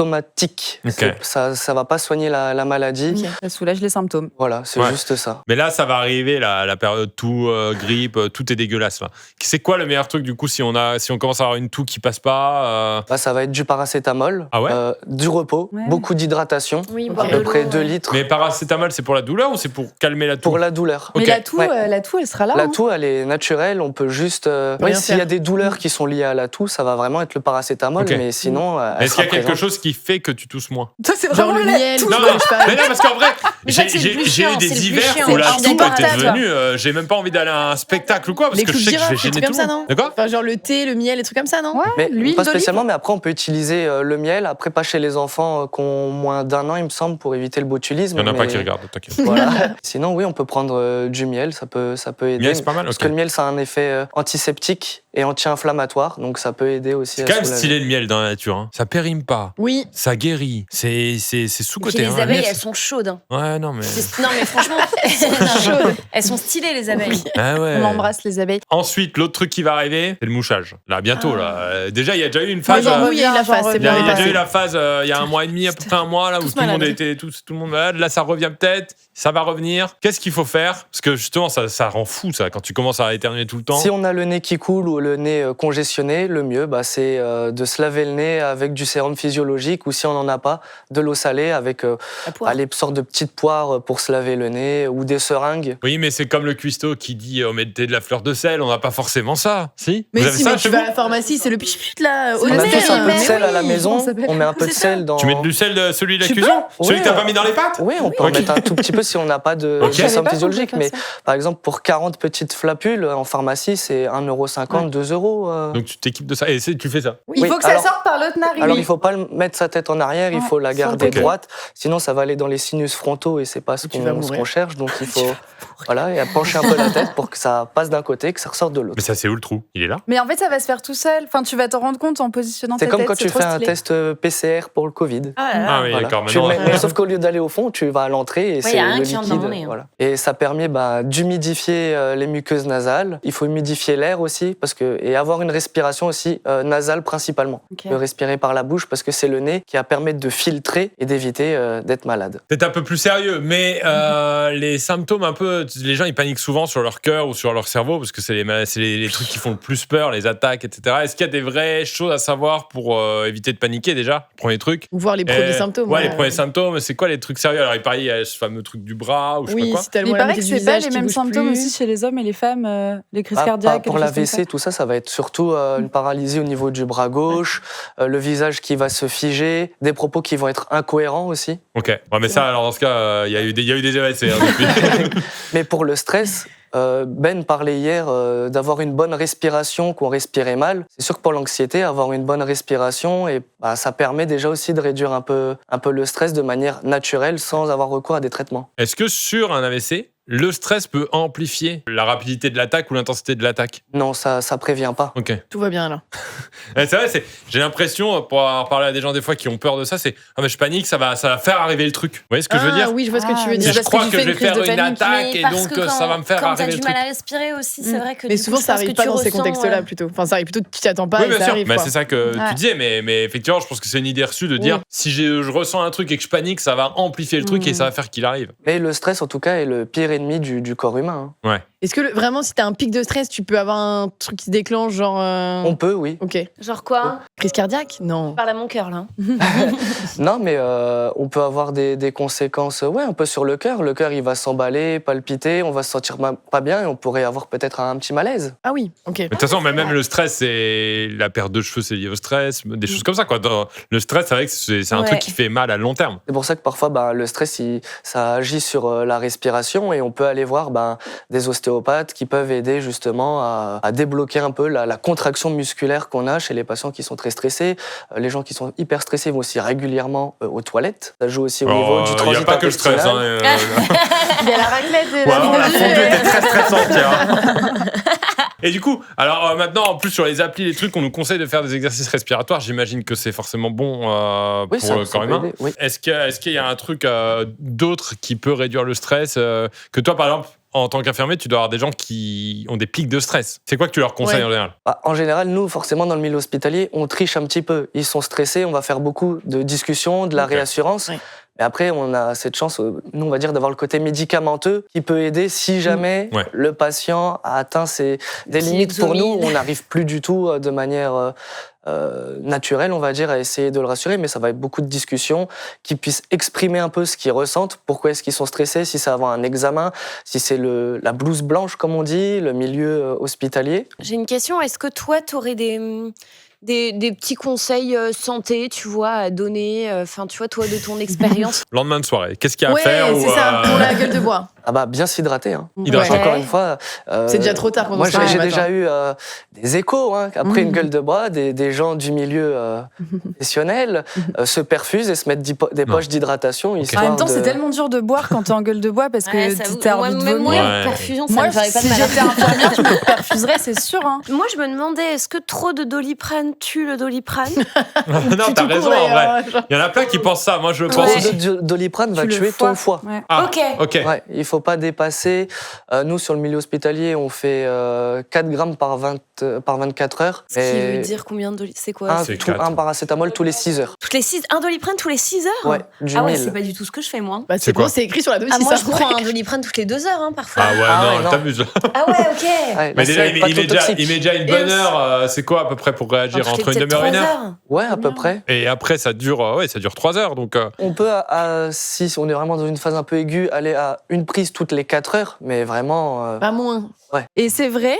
symptomatique. Ok. Ça va pas soigner la maladie. Ok. Ça soulage les symptômes. Voilà, c'est Ouais. juste ça. Mais là, ça va arriver, la période toux, grippe, tout est dégueulasse là. C'est quoi le meilleur truc du coup si on commence à avoir une toux qui passe pas Bah, ça va être du paracétamol, Ah ouais du repos, Ouais. beaucoup d'hydratation, Oui, à boire de peu près l'eau, 2 ouais. litres Mais paracétamol, c'est pour la douleur ou c'est pour calmer la toux? pour la douleur. Mais Ok. la toux, Ouais. elle sera là. La hein. toux, elle est naturelle, on peut juste... Rien s'il y a faire. des douleurs qui sont liées à la toux, ça va vraiment être le paracétamol, Ok. mais sinon... elle Est-ce qu'il y a sera quelque présente. chose qui fait que tu tousses moins? Ça, c'est Genre vraiment le la miel. toux. Non, je non, sais pas. mais non, parce qu'en vrai, Mais ça, c'est le plus j'ai eu chiant, des c'est le plus hivers chiant. où la Je suis toux d'accord était avec toi. devenue. J'ai même pas envie d'aller à un spectacle ou quoi, parce Les que clous je de sais que je vais girafe, des gêner trucs tout comme le ça, monde. non? D'accord? Enfin, genre le thé, le miel, des trucs comme ça, non? Ouais, Mais l'huile pas d'olive. spécialement, mais après on peut utiliser le miel, après pas chez les enfants qui ont moins d'1 an, il me semble, pour éviter le botulisme. Il y en a pas mais- qui regardent, t'inquiète. Voilà. Sinon, oui, on peut prendre du miel, ça peut aider. Miel, c'est pas mal, Parce ok. que le miel, ça a un effet antiseptique et anti-inflammatoire, donc ça peut aider aussi C'est à quand même soulager. stylé le miel dans la nature. Hein. Ça périme pas. Oui. Ça guérit. C'est Puis sous-côté. les hein. abeilles, Le miel, elles sont chaudes. Hein. Ouais, non, mais. Non, mais franchement, non, elles sont stylées, les abeilles. Ah ouais. On embrasse les abeilles. Ensuite, l'autre truc qui va arriver, c'est le mouchage. Là, bientôt, là. Déjà, il y a déjà eu une Moi, phase. j'en veux, il y a eu la J'en phase, c'est Il y a, bien il y a déjà passé. eu la phase il y a un mois et demi, à peu près un mois, là, où Tous tout le monde malades. était tout le monde malade. Là, ça revient peut-être, ça va revenir. Qu'est-ce qu'il faut faire? Parce que justement, ça rend fou, ça, quand tu commences à éternuer tout le temps. Si on a le nez qui coule ou le nez congestionné, le mieux, bah, c'est de se laver le nez avec du sérum physiologique ou si on n'en a pas, de l'eau salée avec La poire. les sortes de petites poires pour se laver le nez ou des seringues. Oui, mais c'est comme le cuistot qui dit mettez de la fleur de sel, on n'a pas forcément ça. Si? Mais Vous avez si, ça mais chez tu vas vous? à la pharmacie, c'est le pichput là. C'est au le On a nez, tous un peu de mais sel à la oui. maison, comment ça s'appelle on met un peu de C'est sel dans... Tu mets du sel, celui de Tu l'accusant? Celui Oui, que t'as pas mis dans les pâtes? Oui, on peut Ok. en mettre un tout petit peu si on n'a pas de Ok. Je savais sérum pas qu'on physiologique, pouvait mais faire ça. par exemple pour 40 petites flapules en pharmacie, c'est 1,50 €, 2 €. Donc tu t'équipes de ça. Et tu fais ça. Il Oui, faut que ça alors- sorte par l'autre narine. Alors il faut pas mettre sa tête en arrière, il Ouais, faut la sur le garder côté. droite, sinon ça va aller dans les sinus frontaux et c'est pas ce Tu vas qu'on mourir. cherche, donc il faut voilà, et à pencher un peu la tête pour que ça passe d'un côté, que ça ressorte de l'autre. Mais ça, c'est où le trou? Il est là? Mais en fait, ça va se faire tout seul. Enfin, tu vas t'en rendre compte en positionnant ta C'est tête. comme quand tu trop fais un stylé. test PCR pour le Covid. Ah là là. Ah oui, Voilà. d'accord. Tu le Maintenant, mets- mais sauf qu'au lieu d'aller au fond, tu vas à l'entrée et Ouais, c'est y a rien le qui rentre dans liquide. mon nez, hein. Voilà. Et ça permet d'humidifier les muqueuses nasales. Il faut humidifier l'air aussi et avoir une respiration aussi nasale principalement. Ok. De respirer par la bouche parce que c'est le nez qui va permettre de filtrer et d'éviter d'être malade. peut-être un peu plus sérieux, mais les symptômes un peu, les gens ils paniquent souvent sur leur cœur ou sur leur cerveau parce que c'est les trucs qui font le plus peur, les attaques, etc. Est-ce qu'il y a des vraies choses à savoir pour éviter de paniquer déjà? Premier truc. Ou voir les premiers symptômes. Ouais, les premiers symptômes. C'est quoi les trucs sérieux? Alors il paraît il y a ce fameux truc du bras ou je sais Oui, pas si t'as le Il moyen paraît que du c'est pas visage les qui mêmes bouge symptômes plus. aussi chez les hommes et les femmes, les crises Ah, cardiaques. pour les la choses comme l'AVC, tout ça, ça va être surtout une paralysie au niveau du bras gauche, le visage qui va se figer, des propos qui vont être incohérents aussi. Ok. Ouais, mais ça, alors dans ce cas, il y a eu des AVC hein, depuis. Mais pour le stress, Ben parlait hier d'avoir une bonne respiration, qu'on respirait mal. C'est sûr que pour l'anxiété, avoir une bonne respiration, et, ça permet déjà aussi de réduire un peu le stress de manière naturelle sans avoir recours à des traitements. Est-ce que sur un AVC, le stress peut amplifier la rapidité de l'attaque ou l'intensité de l'attaque. Non, ça prévient pas. Ok. Tout va bien là. C'est vrai, j'ai l'impression, pour avoir parlé à des gens des fois qui ont peur de ça, c'est ah mais je panique, ça va faire arriver le truc. Vous voyez ce que je veux dire? Oui, je vois ce que tu veux Si dire. je parce crois tu que fais je vais une crise faire de une panique, attaque Mais et parce donc que ça va me faire quand arriver t'as le du truc. mal à respirer aussi, c'est vrai que Mais du coup, souvent, je ça pense arrive que pas tu dans ces ressens, contextes-là plutôt. Enfin, ça arrive plutôt, tu t'y attends pas Oui, et bien ça sûr, arrive. mais quoi. c'est ça que Ouais. tu disais, mais effectivement, je pense que c'est une idée reçue de dire Oui. si je ressens un truc et que je panique, ça va amplifier le truc et ça va faire qu'il arrive. Mais le stress, en tout cas, est le pire ennemi du corps humain. hein. Est-ce que vraiment, si t'as un pic de stress, tu peux avoir un truc qui se déclenche, genre. On peut, oui. Ok. Genre quoi? Crise cardiaque? Non. Je parle à mon cœur là. Non, mais on peut avoir des conséquences, un peu sur le cœur. Le cœur, il va s'emballer, palpiter, on va se sentir pas bien et on pourrait avoir peut-être un petit malaise. Ah oui, ok. Mais de toute façon, même le stress, c'est la perte de cheveux, c'est lié au stress, des choses comme ça, quoi. Le stress, c'est vrai que c'est un Ouais. truc qui fait mal à long terme. C'est pour ça que parfois, le stress, ça agit sur la respiration et on peut aller voir des ostéopathes qui peuvent aider justement à débloquer un peu la contraction musculaire qu'on a chez les patients qui sont très stressés. Les gens qui sont hyper stressés vont aussi régulièrement aux toilettes. Ça joue aussi au niveau du Il n'y transit a pas que le stress. intestinal. Il y a la raclette et Ouais, la la fondue. fondue était très stressante, tiens. Et du coup, alors maintenant, en plus sur les applis, les trucs, on nous conseille de faire des exercices respiratoires. J'imagine que c'est forcément bon Oui, pour le ça corps peut humain. aider, oui. Est-ce qu'il y a un truc d'autre qui peut réduire le stress que toi, par exemple, en tant qu'infirmier, tu dois avoir des gens qui ont des pics de stress. C'est quoi que tu leur conseilles Ouais. en général? En général, nous, forcément, dans le milieu hospitalier, on triche un petit peu. Ils sont stressés, on va faire beaucoup de discussions, de la Ok. réassurance. Ouais. Mais après, on a cette chance, nous, on va dire, d'avoir le côté médicamenteux qui peut aider si jamais Ouais. le patient a atteint des Qui limites pour nous. exomile. On n'arrive plus du tout de manière naturelle, on va dire, à essayer de le rassurer. Mais ça va être beaucoup de discussions, qu'ils puissent exprimer un peu ce qu'ils ressentent, pourquoi est-ce qu'ils sont stressés, si c'est avant un examen, si c'est la blouse blanche, comme on dit, le milieu hospitalier. J'ai une question. Est-ce que toi, tu aurais des petits conseils santé, tu vois, à donner? Enfin, tu vois, toi, de ton expérience. Lendemain de soirée, qu'est-ce qu'il y a Ouais, à faire c'est ça, pour la gueule de bois. Bien s'hydrater. Hein. Hydrater. Ouais. Encore une fois. C'est déjà trop tard quand on Moi, se réveille j'ai le matin. déjà eu des échos. Après une gueule de bois, des gens du milieu professionnel se perfusent et se mettent des Non. poches d'hydratation. En histoire même temps, de- c'est tellement dur de boire quand t'es en gueule de bois parce Ouais, que ça vous- t'as moi, envie de même moi, vomir. Ouais. perfusion, ça Moi, me ferait pas si de mal. j'étais infirmière, je me perfuserais, c'est sûr. Hein. Moi, je me demandais, est-ce que trop de Doliprane tue le Doliprane? Non, t'as raison en vrai. Il y en a plein qui pensent ça. Moi, je pense. Trop de Doliprane va Tu le tuer ton foie. Ouais. Ah, Ok. ok. Ouais, il faut pas dépasser. Nous, sur le milieu hospitalier, on fait 4 grammes par 24 heures. Ce qui veut dire combien de Doliprane? C'est quoi? C'est 4. Un paracétamol tous les 6 heures. Un Doliprane tous les 6 heures? Ouais, du Ah ouais, 1000. c'est pas du tout ce que je fais, moi. Bah, C'est c'est quoi quoi? C'est écrit sur la dose. Ah, si moi, ça je prends un Doliprane toutes les 2 heures, parfois. Ah ouais, Ah non, ouais, non. t'abuses. Ah ouais, ok. Ouais, Mais là, déjà, c'est il met déjà hépatotoxique. une bonne heure. C'est quoi à peu près pour réagir? Enfin, toutes Entre les une demi-heure et une peut-être heure? 3 heures. Ouais, à peu près. Et après, ça dure 3 heures. Donc, On peut, si on est vraiment dans une phase un peu aiguë, aller à une prise toutes les 4 heures, mais vraiment. Pas moins. Et c'est vrai,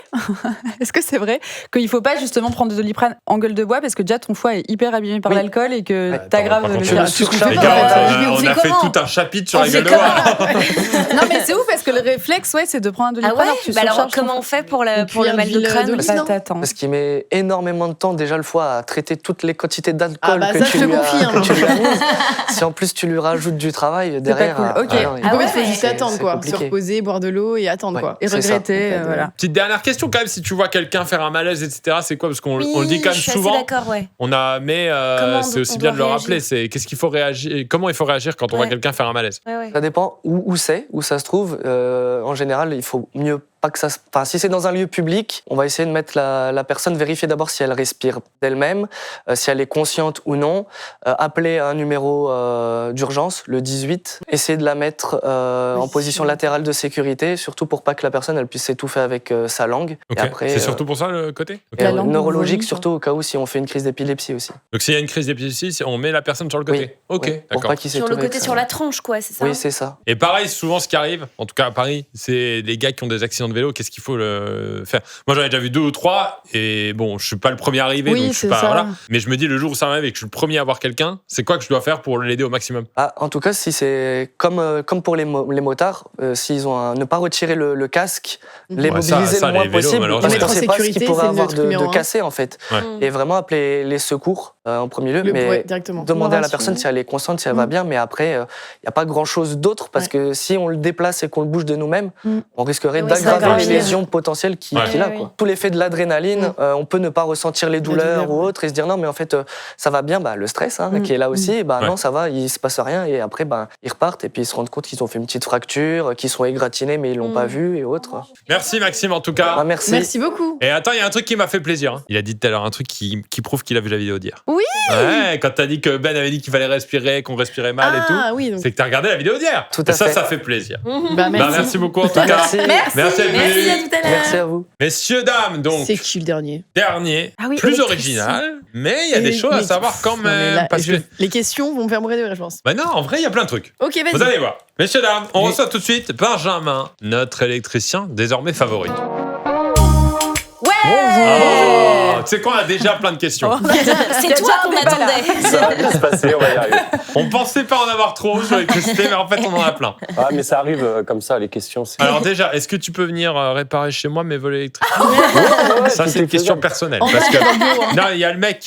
est-ce que c'est vrai qu'il ne faut pas justement prendre de Doliprane en gueule de bois parce que déjà ton foie est hyper abîmé par Oui. l'alcool et que Ouais, t'aggraves attends, le par contre, virus. tu le surcharges. les pas, gars, mais on on fait a fait comment tout un chapitre sur On la fait gueule de bois. Non mais c'est ouf parce que le réflexe, ouais, c'est de prendre un Ah Doliprane ouais? alors que tu Bah alors, surcharges ton comment on fait pour le cuillère mal de d'huile crâne? d'olive. Bah, non t'attends. Parce qu'il met énormément de temps déjà le foie à traiter toutes les quantités d'alcool Ah bah que, ça, tu je te lui as, confirme. que tu lui as mises. Si en plus tu lui rajoutes du travail derrière. cool. Ok. non, Donc, Ah en fait, ouais, il faut juste c'est- attendre, c'est quoi. compliqué. Se reposer, boire de l'eau et attendre, Ouais. quoi. Et C'est ça. regretter, Pas de- voilà. Petite dernière question quand même, si tu vois quelqu'un faire un malaise, etc., c'est quoi? Parce qu'on on le dit quand même je suis souvent. assez d'accord, ouais. Mais Comment c'est aussi on bien doit de le réagir? rappeler. C'est qu'est-ce qu'il faut réagir, comment il faut réagir quand on voit Ouais. quelqu'un faire un malaise. Ouais. Ça dépend où ça se trouve. En général, il faut mieux pas que ça se... Enfin, si c'est dans un lieu public, on va essayer de mettre la personne, vérifier d'abord si elle respire d'elle-même, si elle est consciente ou non, appeler un numéro d'urgence, le 18, essayer de la mettre en position latérale de sécurité, surtout pour pas que la personne elle puisse s'étouffer avec sa langue. Ok. Et après, C'est surtout pour ça le côté. Ok. et, La langue neurologique, vomi, surtout au cas où si on fait une crise d'épilepsie aussi. Donc s'il y a une crise d'épilepsie, on met la personne sur le côté. Ok, Oui, pour d'accord. pas qu'il Sur s'étouffe le avec côté, sa sur la langue. tronche, quoi, c'est ça? Oui, c'est ça. Et pareil, souvent ce qui arrive, en tout cas à Paris, c'est les gars qui ont des accidents de vélo. Qu'est-ce qu'il faut faire? Moi, j'en ai déjà vu 2 ou 3, et bon, je suis pas le premier arrivé, Oui, donc je suis c'est pas ça. voilà. Mais je me dis le jour où ça m'arrive et que je suis le premier à voir quelqu'un, c'est quoi que je dois faire pour l'aider au maximum? En tout cas, si c'est comme pour les motards, s'ils ont ne pas retirer le casque, les Ouais, ça, mobiliser le moins les vélos, possible, malheureusement, parce mettre qu'on en ne sait pas ce sécurité, qu'il pourrait c'est le avoir truc numéro de un. cassé en fait. Ouais. Et vraiment appeler les secours en premier lieu, Ouais, mais directement. demander à la rassurer. personne si elle est consciente, si elle va bien, mais après, il n'y a pas grand-chose d'autre, parce que si on le déplace et qu'on le bouge de nous-mêmes, on risquerait Oui, ça d'aggraver les aggrave. lésions potentielles qu'il Ouais. a. Oui, Quoi. oui. Tout l'effet de l'adrénaline, on peut ne pas ressentir les douleurs douleur, ou ouais. autre, et se dire non, mais en fait, ça va bien, le stress qui est là aussi, Ouais. non, ça va, il se passe rien, et après, ils repartent, et puis ils se rendent compte qu'ils ont fait une petite fracture, qu'ils sont égratignés, mais ils l'ont pas vu, et autres. Merci Maxime en tout cas. Ah, merci. Merci beaucoup. Et attends, il y a un truc qui m'a fait plaisir. Hein. Il a dit tout à l'heure un truc qui prouve qu'il a vu la vidéo d'hier. Oui. Ouais, quand t'as dit que Ben avait dit qu'il fallait respirer, qu'on respirait mal et tout, Ah oui, donc. c'est que t'as regardé la vidéo d'hier. Tout Et à ça, fait. ça fait plaisir. Bah, Bah, merci beaucoup en tout Bah, cas. merci. Merci à vous. Merci, à tout à l'heure. Merci à vous. Messieurs, dames, donc, C'est qui le dernier? dernier, Ah oui, plus électricien. original, mais il y a des choses à savoir quand Non, mais même. là, parce que... Les questions vont me faire mourir de rire, je pense. Bah non, en vrai, il y a plein de trucs. Ok, vas-y. Vous allez voir. Messieurs, dames, on reçoit tout de suite Benjamin, notre électricien désormais favori. Ouais. Oh, tu sais quoi, on a déjà plein de questions. C'est toi qu'on attendait. Ça va bien se passer, on va y arriver. On pensait pas en avoir trop sur l'électricité, mais en fait, on en a plein. Ah, mais ça arrive comme ça, les questions. C'est... Alors déjà, est-ce que tu peux venir réparer chez moi mes volets électriques? Ouais, Ça, tout c'est est une question faisable. personnelle. En Parce que vrai, non, il y a le mec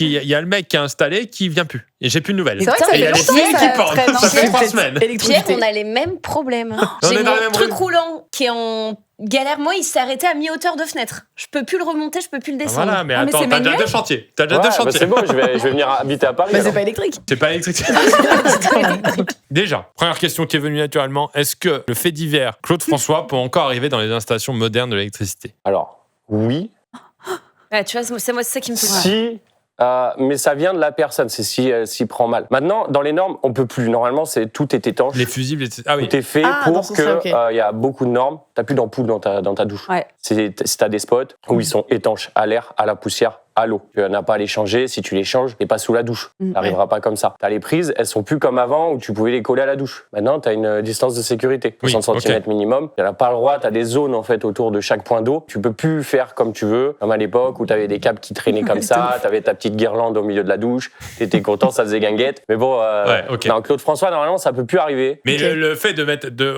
qui a installé qui vient plus. Et j'ai plus de nouvelles. C'est vrai que ça Et il y a fait les longtemps fils que qui ça pendent. traîne, Ça hein. fait 3 semaines. Pierre, on a les mêmes problèmes. On J'ai est dans les mon mêmes truc rues. roulant qui est en galère. Moi, il s'est arrêté à mi-hauteur de fenêtre. Je peux plus le remonter, je peux plus le descendre. Voilà, mais Ah, mais attends, c'est t'as déjà manuel 2 chantiers. T'as déjà Ouais, 2 bah, chantiers. c'est bon, je vais venir habiter à Paris. Bah, c'est alors. pas électrique. C'est pas électrique. Déjà, première question qui est venue naturellement. Est-ce que le fait divers Claude François peut encore arriver dans les installations modernes de l'électricité? Alors, oui, Ouais, tu vois, c'est ça qui me fait peur. si, mais ça vient de la personne, c'est si elle s'y prend mal. Maintenant, dans les normes, on peut plus. Normalement, tout est étanche. Les fusibles, etc. Ah oui. Tout est fait Ah, dans pour ce que sens-là, ok. y a beaucoup de normes. T'as plus d'ampoule dans ta douche. Ouais. Si t'as des spots où ils sont étanches à l'air, à la poussière, à l'eau. Tu n'as pas à les changer. Si tu les changes, t'es pas sous la douche. Mm. T'arriveras pas comme ça. T'as les prises, elles sont plus comme avant où tu pouvais les coller à la douche. Maintenant, t'as une distance de sécurité, Oui, 60 cm minimum. Tu n'as pas le droit. T'as des zones en fait autour de chaque point d'eau. Tu peux plus faire comme tu veux, comme à l'époque où t'avais des câbles qui traînaient comme ça. T'avais ta petite guirlande au milieu de la douche. T'étais content, ça faisait guinguette. Mais bon, Ouais, ok. non, Claude François, normalement, ça peut plus arriver. Mais Ok. le fait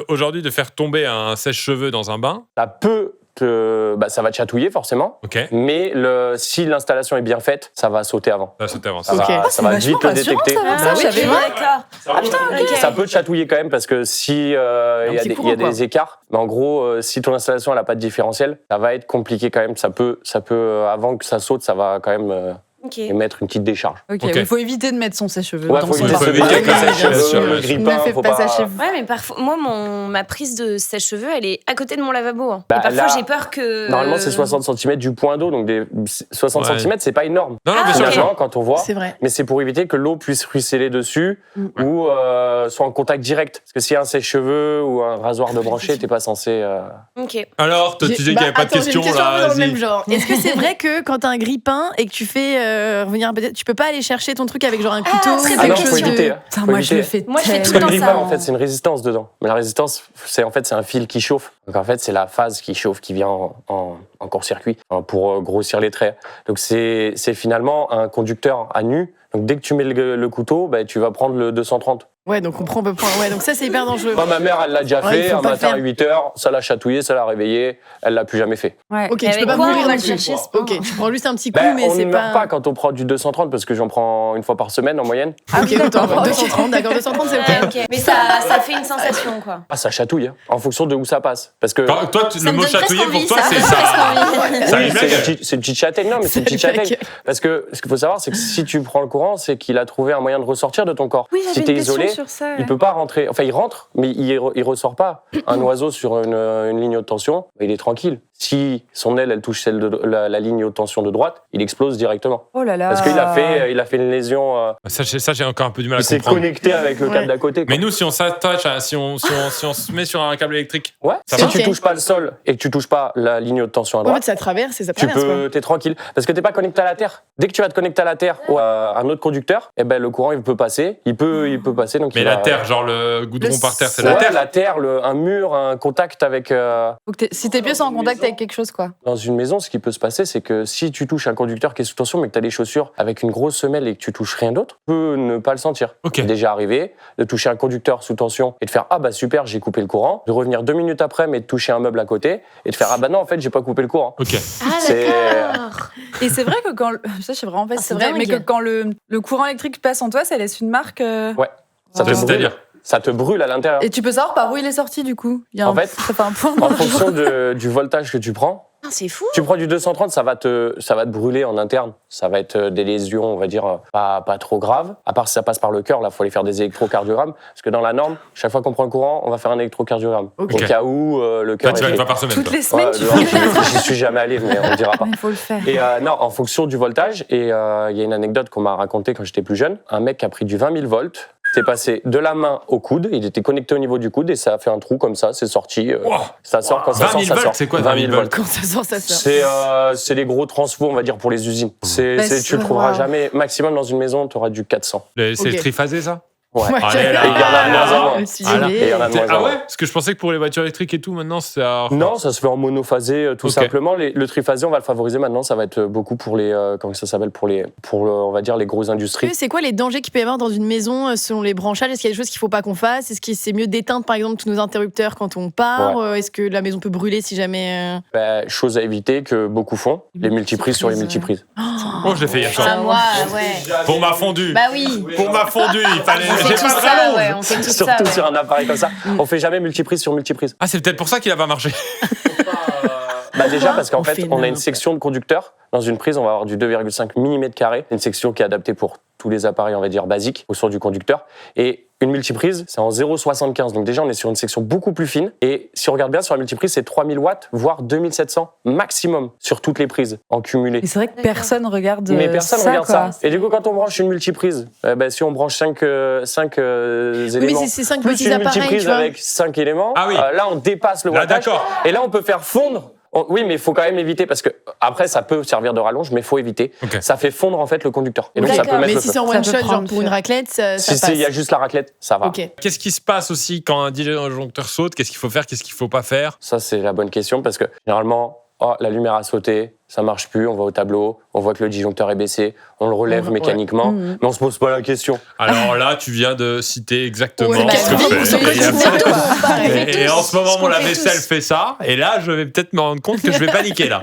aujourd'hui de faire tomber un sèche-cheveux dans un bain, Ça peut ça va te chatouiller forcément. ok, Mais si l'installation est bien faite, ça va sauter avant. ça saute avant. Ça Ok. va, Ah, ça va vite le détecter. Ça, oui, j'avais tu pas. D'accord. Ok. Ça peut te chatouiller quand même parce que si il y a petit des, courant, il y a des quoi. écarts, mais en gros, si ton installation elle a pas de différentiel, ça va être compliqué quand même. Ça peut avant que ça saute, ça va quand même Ok. émettre une petite décharge. Ok, Ok. il faut éviter de mettre son sèche-cheveux Ouais, dans faut son éviter bain. de éviter se avec le sèche-cheveux, grippin, Ne faites faut pas pas. ça chez vous. Ouais, mais parfois, moi, ma prise de sèche-cheveux, elle est à côté de mon lavabo. Hein. Bah, Et parfois, là, j'ai peur que. Normalement, c'est 60 cm du point d'eau, donc 60 Ouais. cm, c'est pas énorme. Non, non, Ah, bien sûr, ok. bien sûr. Finalement, quand on voit. C'est vrai. Mais c'est pour éviter que l'eau puisse ruisseler dessus ou soit en contact direct. Parce que s'il y a un sèche-cheveux ou un rasoir de branché, t'es pas censé. Ok. Alors, toi, tu disais qu'il n'y avait pas de Attends, j'ai une questions question un peu là. dans le même Vas-y. genre. Est-ce que c'est vrai que quand t'as un grille-pain et que tu fais revenir un peu, tu peux pas aller chercher ton truc avec genre un couteau très ou bonne Ah non, quelque faut chose éviter. de... Hein. Putain, Faut moi, je le éviter. fais Moi, je fais tellement. tout Le le temps grille-pain, ça. en fait, c'est une résistance dedans. Mais la résistance, c'est c'est un fil qui chauffe. Donc en fait, c'est la phase qui chauffe qui vient en court-circuit pour grossir les traits. Donc c'est finalement un conducteur à nu. Donc dès que tu mets le couteau, tu vas prendre le 230. Ouais, donc on peut prendre... Ouais, donc ça, c'est hyper dangereux. Moi, ma mère, elle l'a déjà Ouais, il fait. faut Un pas matin faire. à 8h, ça l'a chatouillé, ça l'a réveillé. Elle l'a plus jamais fait. Ouais. Ok, Et tu avec peux pas quoi mourir on va non le plus. chercher, ce pain Ok, tu prends juste un petit coup, mais on c'est ne pas... meurt pas quand on prend du 230 parce que j'en prends une fois par semaine en moyenne. Ah ok, autant, 230, d'accord, 230 c'est ok. Ouais, ok. Mais ça fait une sensation, quoi. Ah, ça chatouille, hein, en fonction de où ça passe. Parce que Toi, Ça le me mot donne presque chatouiller pour envie, toi, ça. c'est Me donne ça. presque envie. Ça oui, arrive c'est bien. une petite châtaigne. Non, mais c'est une petite châtaigne. Parce que ce qu'il faut savoir, c'est que si tu prends le courant, c'est qu'il a trouvé un moyen de ressortir de ton corps. Oui, si j'avais t'es une question isolé, sur ça. il peut pas rentrer. Enfin, il rentre, mais il ressort pas. Un oiseau sur une ligne haute tension, il est tranquille. Si son aile, elle touche celle de la ligne haute tension de droite, il explose directement. Oh là là. Parce qu'il a fait une lésion. Ça, j'ai encore un peu du mal à Il s'est comprendre. connecté avec le câble Ouais. d'à côté. quoi. Mais nous, si on s'attache, si on se met sur un câble électrique, Ouais. Ça Si va. tu Ok. touches pas le sol et que tu touches pas la ligne haute tension à En droite, fait, ça traverse et ça tu traverse, peux, t'es tranquille. Parce que t'es pas connecté à la terre. Dès que tu vas te connecter à la terre ou à un autre conducteur, le courant il peut passer. Il peut passer. Donc mais il la va- terre, genre le goudron Le par terre, c'est Ouais, la terre. un mur, un contact avec. Faut que si tes pieds sont en contact avec quelque chose, quoi. Dans une maison, ce qui peut se passer, c'est que si tu touches un conducteur qui est sous tension, mais que tu as des chaussures avec une grosse semelle et que tu touches rien d'autre, tu peux ne pas le sentir. Ok. C'est déjà arrivé de toucher un conducteur sous tension et de faire ah bah super, j'ai coupé le courant, de revenir 2 minutes après mais de toucher un meuble à côté et de faire ah bah non en fait j'ai pas coupé le courant. Ok. Ah, C'est- d'accord. Et c'est vrai que quand. Ça, je sais vraiment pas si c'est vrai, dingue. mais que quand le courant électrique passe en toi, ça laisse une marque. Ouais. Ça te brûle. C'est-à-dire Ça te brûle à l'intérieur. Et tu peux savoir par où il est sorti du coup. Il y a En fait, ça fait un point. En fonction du voltage que tu prends, Ah, c'est fou. tu prends du 230, ça va te brûler en interne. Ça va être des lésions, on va dire, pas trop graves. À part si ça passe par le cœur, là, il faut aller faire des électrocardiogrammes. Parce que dans la norme, chaque fois qu'on prend le courant, on va faire un électrocardiogramme. Ok. Au cas où le cœur Toi, tu vas est une fois par semaine. Toutes toi. les semaines, tu non, j'y suis jamais allé, mais on ne dira pas. Il faut le faire. Et non, en fonction du voltage, et il y a une anecdote qu'on m'a racontée quand j'étais plus jeune. Un mec a pris du 20 000 volts, c'est passé de la main au coude, il était connecté au niveau du coude et ça a fait un trou comme ça, c'est sorti. Ça sort quand ça 20 sort, 000 ça volts, sort. c'est quoi 20 000 volts? Quand ça sort, ça sort. C'est les gros transfos, on va dire, pour les usines. Tu le trouveras jamais. Maximum dans une maison, tu auras du 400. C'est Ok. le triphasé, ça? Ouais. Allez, là. Et il y en a de moins en moins. Le sujet. Ah, là. Et il y en a de moins en Ah moins. ouais? Parce que je pensais que pour les voitures électriques et tout, maintenant, c'est. Non, ça se fait en monophasé, tout Ok. simplement. Le triphasé, on va le favoriser maintenant. Ça va être beaucoup pour les, comment ça s'appelle, on va dire, les grosses industries. C'est quoi les dangers qu'il peut y avoir dans une maison selon les branchages? Est-ce qu'il y a des choses qu'il ne faut pas qu'on fasse? Est-ce que c'est mieux d'éteindre par exemple tous nos interrupteurs quand on part? Est-ce que la maison peut brûler si jamais. Chose à éviter que beaucoup font, les multiprises sur les multiprises. Oh, je l'ai fait hier soir. Ah, moi, ouais. Pour ma fondue. Bah oui. Pour ma fondue, il fallait. On fait J'ai tout pas de ça, rallonge. ouais. On fait tout ça. Surtout ouais. sur un appareil comme ça. On fait jamais multiprise sur multiprise. Ah, c'est peut-être pour ça qu'il a pas marché. Déjà parce qu'en On fait, fait on a une n'importe. section de conducteurs. Dans une prise, on va avoir du 2,5 mm². Une section qui est adaptée pour tous les appareils, on va dire, basiques, au son du conducteur. Et une multiprise, c'est en 0,75. Donc déjà, on est sur une section beaucoup plus fine. Et si on regarde bien, sur la multiprise, c'est 3000 watts, voire 2700 maximum sur toutes les prises en cumulé. Et c'est vrai que personne regarde. Mais personne ça, regarde quoi. ça. Et du coup, quand on branche une multiprise, si on branche 5 Oui, mais éléments, c'est 5 plus petits une appareils, tu multiprise vois. avec 5 éléments, Ah oui. là, on dépasse le Là, wattage. d'accord. Et là, on peut faire fondre. Oui, mais il faut quand même éviter parce que après, ça peut servir de rallonge, mais il faut éviter. Ok. Ça fait fondre en fait le conducteur. Et donc, ça D'accord. peut mettre Mais le si feu. c'est en Ça one peut shot, genre prendre pour une feu. raclette, ça Si passe. il y a juste la raclette, ça va. Ok. Qu'est-ce qui se passe aussi quand un disjoncteur saute? Qu'est-ce qu'il faut faire? Qu'est-ce qu'il faut pas faire? Ça, c'est la bonne question parce que généralement, la lumière a sauté, ça marche plus, on va au tableau, on voit que le disjoncteur est baissé, on le relève Ouais. mécaniquement, Mhm. mais on se pose pas la question. Alors là, tu viens de citer exactement Ouais, ce que je c'est fais. pareil. Et en ce moment, Ce mon qu'on fait lave-vaisselle tous. fait ça. Et là, je vais peut-être me rendre compte que je vais paniquer là.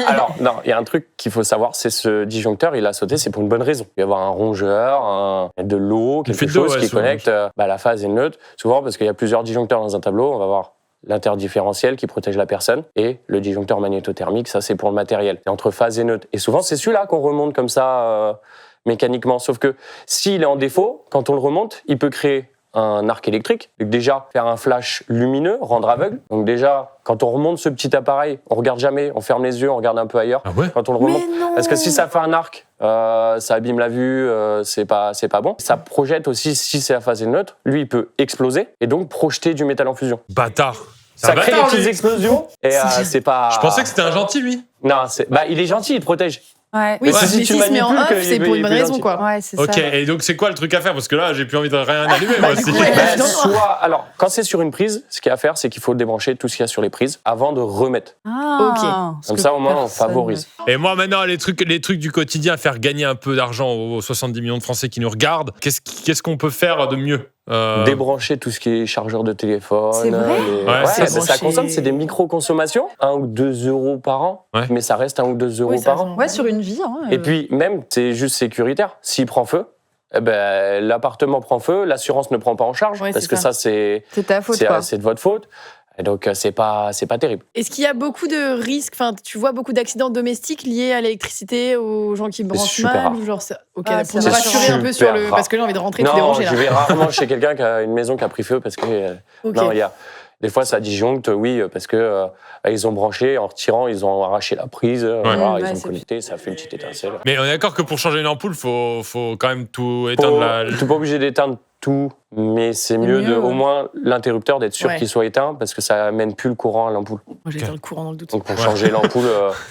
Alors, non, il y a un truc qu'il faut savoir, c'est ce disjoncteur, il a sauté, c'est pour une bonne raison. Il va y avoir un rongeur, de l'eau, quelque fuite d'eau, chose ouais, qui souvent. connecte la phase et le neutre. Souvent, parce qu'il y a plusieurs disjoncteurs dans un tableau, on va voir l'interdifférentiel qui protège la personne et le disjoncteur magnétothermique, ça c'est pour le matériel. C'est entre phase et neutre. Et souvent, c'est celui-là qu'on remonte comme ça mécaniquement. Sauf que s'il est en défaut, quand on le remonte, il peut créer un arc électrique. Donc déjà, faire un flash lumineux, rendre aveugle. Donc déjà, quand on remonte ce petit appareil, on regarde jamais, on ferme les yeux, on regarde un peu ailleurs. Ah ouais? Quand on le remonte, parce que si ça fait un arc, ça abîme la vue, c'est pas bon. Ça projette aussi, si c'est la phase et le neutre, lui il peut exploser et donc projeter du métal en fusion. Bâtard. C'est Ça un crée des bâtard, petites lui. explosions et c'est pas. Je pensais que c'était un gentil, lui. Non, il est gentil, il te protège. Ouais. Oui, Mais mais si tu s'il se met en manipules, off, qu'il c'est veut- pour il une est bonne plus raison, gentil. quoi. Ouais, c'est Ok, ça. et donc c'est quoi le truc à faire? Parce que là, j'ai plus envie de rien allumer, moi du aussi. coup, ouais. Alors, quand c'est sur une prise, ce qu'il y a à faire, c'est qu'il faut débrancher tout ce qu'il y a sur les prises avant de remettre. Ah, Comme ça, au moins, on favorise. Et moi, maintenant, les trucs du quotidien, faire gagner un peu d'argent aux 70 millions de Français qui nous regardent, qu'est-ce qu'on peut faire de mieux? Débrancher tout ce qui est chargeur de téléphone. C'est vrai Ouais, ça débrancher. consomme, c'est des micro-consommations, 1 ou 2 euros par an, Ouais. mais ça reste 1 ou 2 euros Oui, ça par an. Ouais, sur une vie. Hein, Et puis, même, c'est juste sécuritaire. S'il prend feu, l'appartement prend feu, l'assurance ne prend pas en charge, Ouais, parce c'est que ça. ça, c'est c'est ta faute, quoi. c'est de votre faute. Et donc, c'est pas terrible. Est-ce qu'il y a beaucoup de risques, enfin, tu vois beaucoup d'accidents domestiques liés à l'électricité, aux gens qui branchent super mal rare. ou genre ça... Ok, Ah, pour c'est me rassurer un peu sur super le... rare. Parce que j'ai envie de rentrer tout Non, déranger, là. je vais rarement chez quelqu'un qui a une maison qui a pris feu, parce que Ok. non, il y a... Des fois, ça disjoncte, oui, parce que ils ont branché, en retirant, ils ont arraché la prise, voilà, Ouais, ils ont c'est connecté, ça a fait une petite étincelle. Mais on est d'accord que pour changer une ampoule, faut quand même tout éteindre T'es pas obligé d'éteindre tout, mais c'est mieux, mieux, au ouais. moins l'interrupteur d'être sûr Ouais. qu'il soit éteint, parce que ça amène plus le courant à l'ampoule. Moi, j'ai dans le courant dans le doute. Donc pour changer l'ampoule,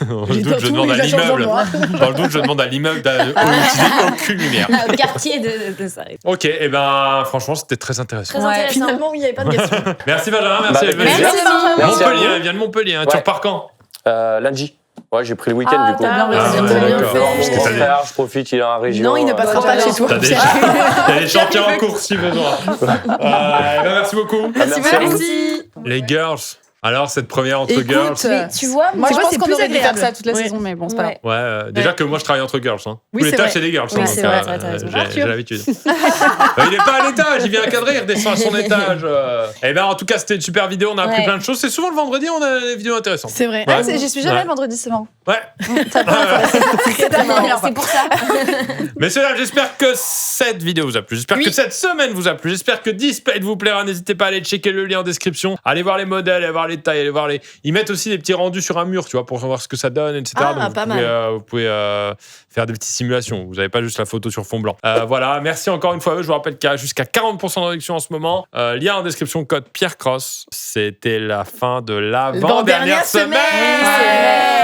Dans le J'ai doute, dans je tout, demande mais à je la change en l'immeuble. moi. Dans le doute, je demande à l'immeuble d'utiliser aucune lumière. Au quartier de s'arrêter. Ok, et ben franchement, c'était très intéressant. Très intéressant. Finalement, oui, il n'y avait pas de question. Merci Benjamin, merci. Bah, d'être venu. avec Merci, Benjamin. Merci à Montpellier, vous. elle vient de Montpellier. Hein. Tu Ouais. repars quand? lundi. Ouais, j'ai pris le week-end Ah, du coup. t'as bien raison, raison, t'as t'as bien d'accord. fait. Parce que Mon t'as des- frère, je profite, il est en région. Non, il ne passera pas chez toi. T'as des chantiers en cours si besoin. Merci beaucoup. Merci à vous. Merci. Les girls, Alors, cette première entre Écoute, girls. Mais tu vois, Moi, je vois, pense c'est qu'on plus aurait dû faire agréable. ça toute la Ouais. saison, mais bon, c'est pas grave. Ouais. Déjà que moi, je travaille entre girls. Hein. Oui, Tous les c'est tâches, vrai. c'est des girls. Oui, hein, c'est donc, vrai, t'as raison. j'ai l'habitude. Il est pas à l'étage, il vient cadrer, il redescend à son étage. Et ben, en tout cas, c'était une super vidéo. On a appris Ouais. plein de choses. C'est souvent le vendredi, on a des vidéos intéressantes. C'est vrai. Ah, j'y suis jamais Ouais. le vendredi, c'est marrant. Ouais. C'est pour ça. Messieurs, dames, j'espère que cette vidéo vous a plu. J'espère que cette semaine vous a plu. J'espère que Displate vous plaira. N'hésitez pas à aller checker le lien en description. Allez voir les modèles, allez voir les tailles, allez voir les. Ils mettent aussi des petits rendus sur un mur, tu vois, pour voir ce que ça donne, etc. Ah, Donc, pas vous pouvez faire des petites simulations. Vous n'avez pas juste la photo sur fond blanc. Voilà. Merci encore une fois. Je vous rappelle qu'il y a jusqu'à 40% de réduction en ce moment. Lien en description, code Pierre Cross. C'était la fin de l'avant-dernière semaine.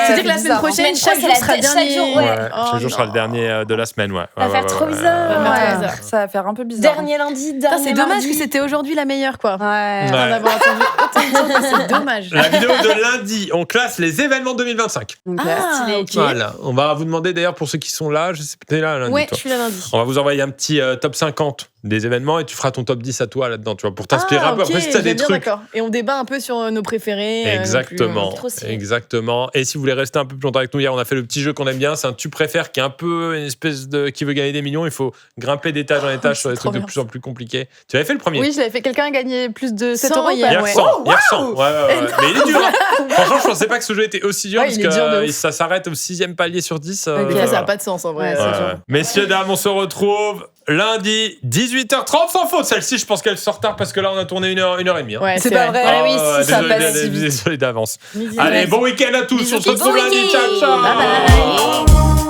C'est-à-dire que la semaine prochaine, chaque jour sera le dernier. Chaque jour sera le dernier de la semaine. Ouais. Ça va faire trop bizarre. Ouais. Ça va faire un peu bizarre. Dernier lundi, Putain, dernier c'est dommage mardi. que c'était aujourd'hui la meilleure, quoi. Ouais. Ouais. D'en avoir attendu autant de temps, c'est dommage. La vidéo de lundi, on classe les événements 2025. Donc, Ah, stylé. ok. Voilà. On va vous demander d'ailleurs pour ceux qui sont là, je sais peut-être là lundi. Ouais, toi. je suis là lundi. On va vous envoyer un petit top 50 des événements et tu feras ton top 10 à toi là-dedans, tu vois, pour t'inspirer un peu. ok, Après, si t'as des j'aime bien, trucs. d'accord. Et on débat un peu sur nos préférés. Exactement, trop stylé. exactement. Et si vous voulez rester un peu plus longtemps avec nous, hier on a fait le petit jeu qu'on aime bien, c'est un tu préfères qui est un peu une espèce de qui veut gagner des millions. Il faut grimper d'étage en étage sur des trop trucs de bien. plus en plus compliqués. Tu avais fait le premier. Oui, je l'avais fait. Quelqu'un a gagné plus de 7 100 euros. hier, Hier ouais. 100, hier 100. Ouais. Mais il est dur. Hein. Franchement, je pensais pas que ce jeu était aussi dur Ouais, parce il est dur de que ouf. ça s'arrête au 6e palier sur 10. Ok, ça voilà. n'a pas de sens en vrai. Ouais, c'est Ouais, dur. ouais. Messieurs, dames, on se retrouve lundi 18h30 sans faute. Celle-ci, je pense qu'elle sort tard parce que là, on a tourné 1h30. Hein. Ouais, C'est pas vrai. Ah oui, si, ça désolé, passe si vite. désolé d'avance. Midi, Allez, ouais. bon week-end à tous. On se Bisous, retrouve bon lundi. week-end. Ciao, ciao. Bye bye.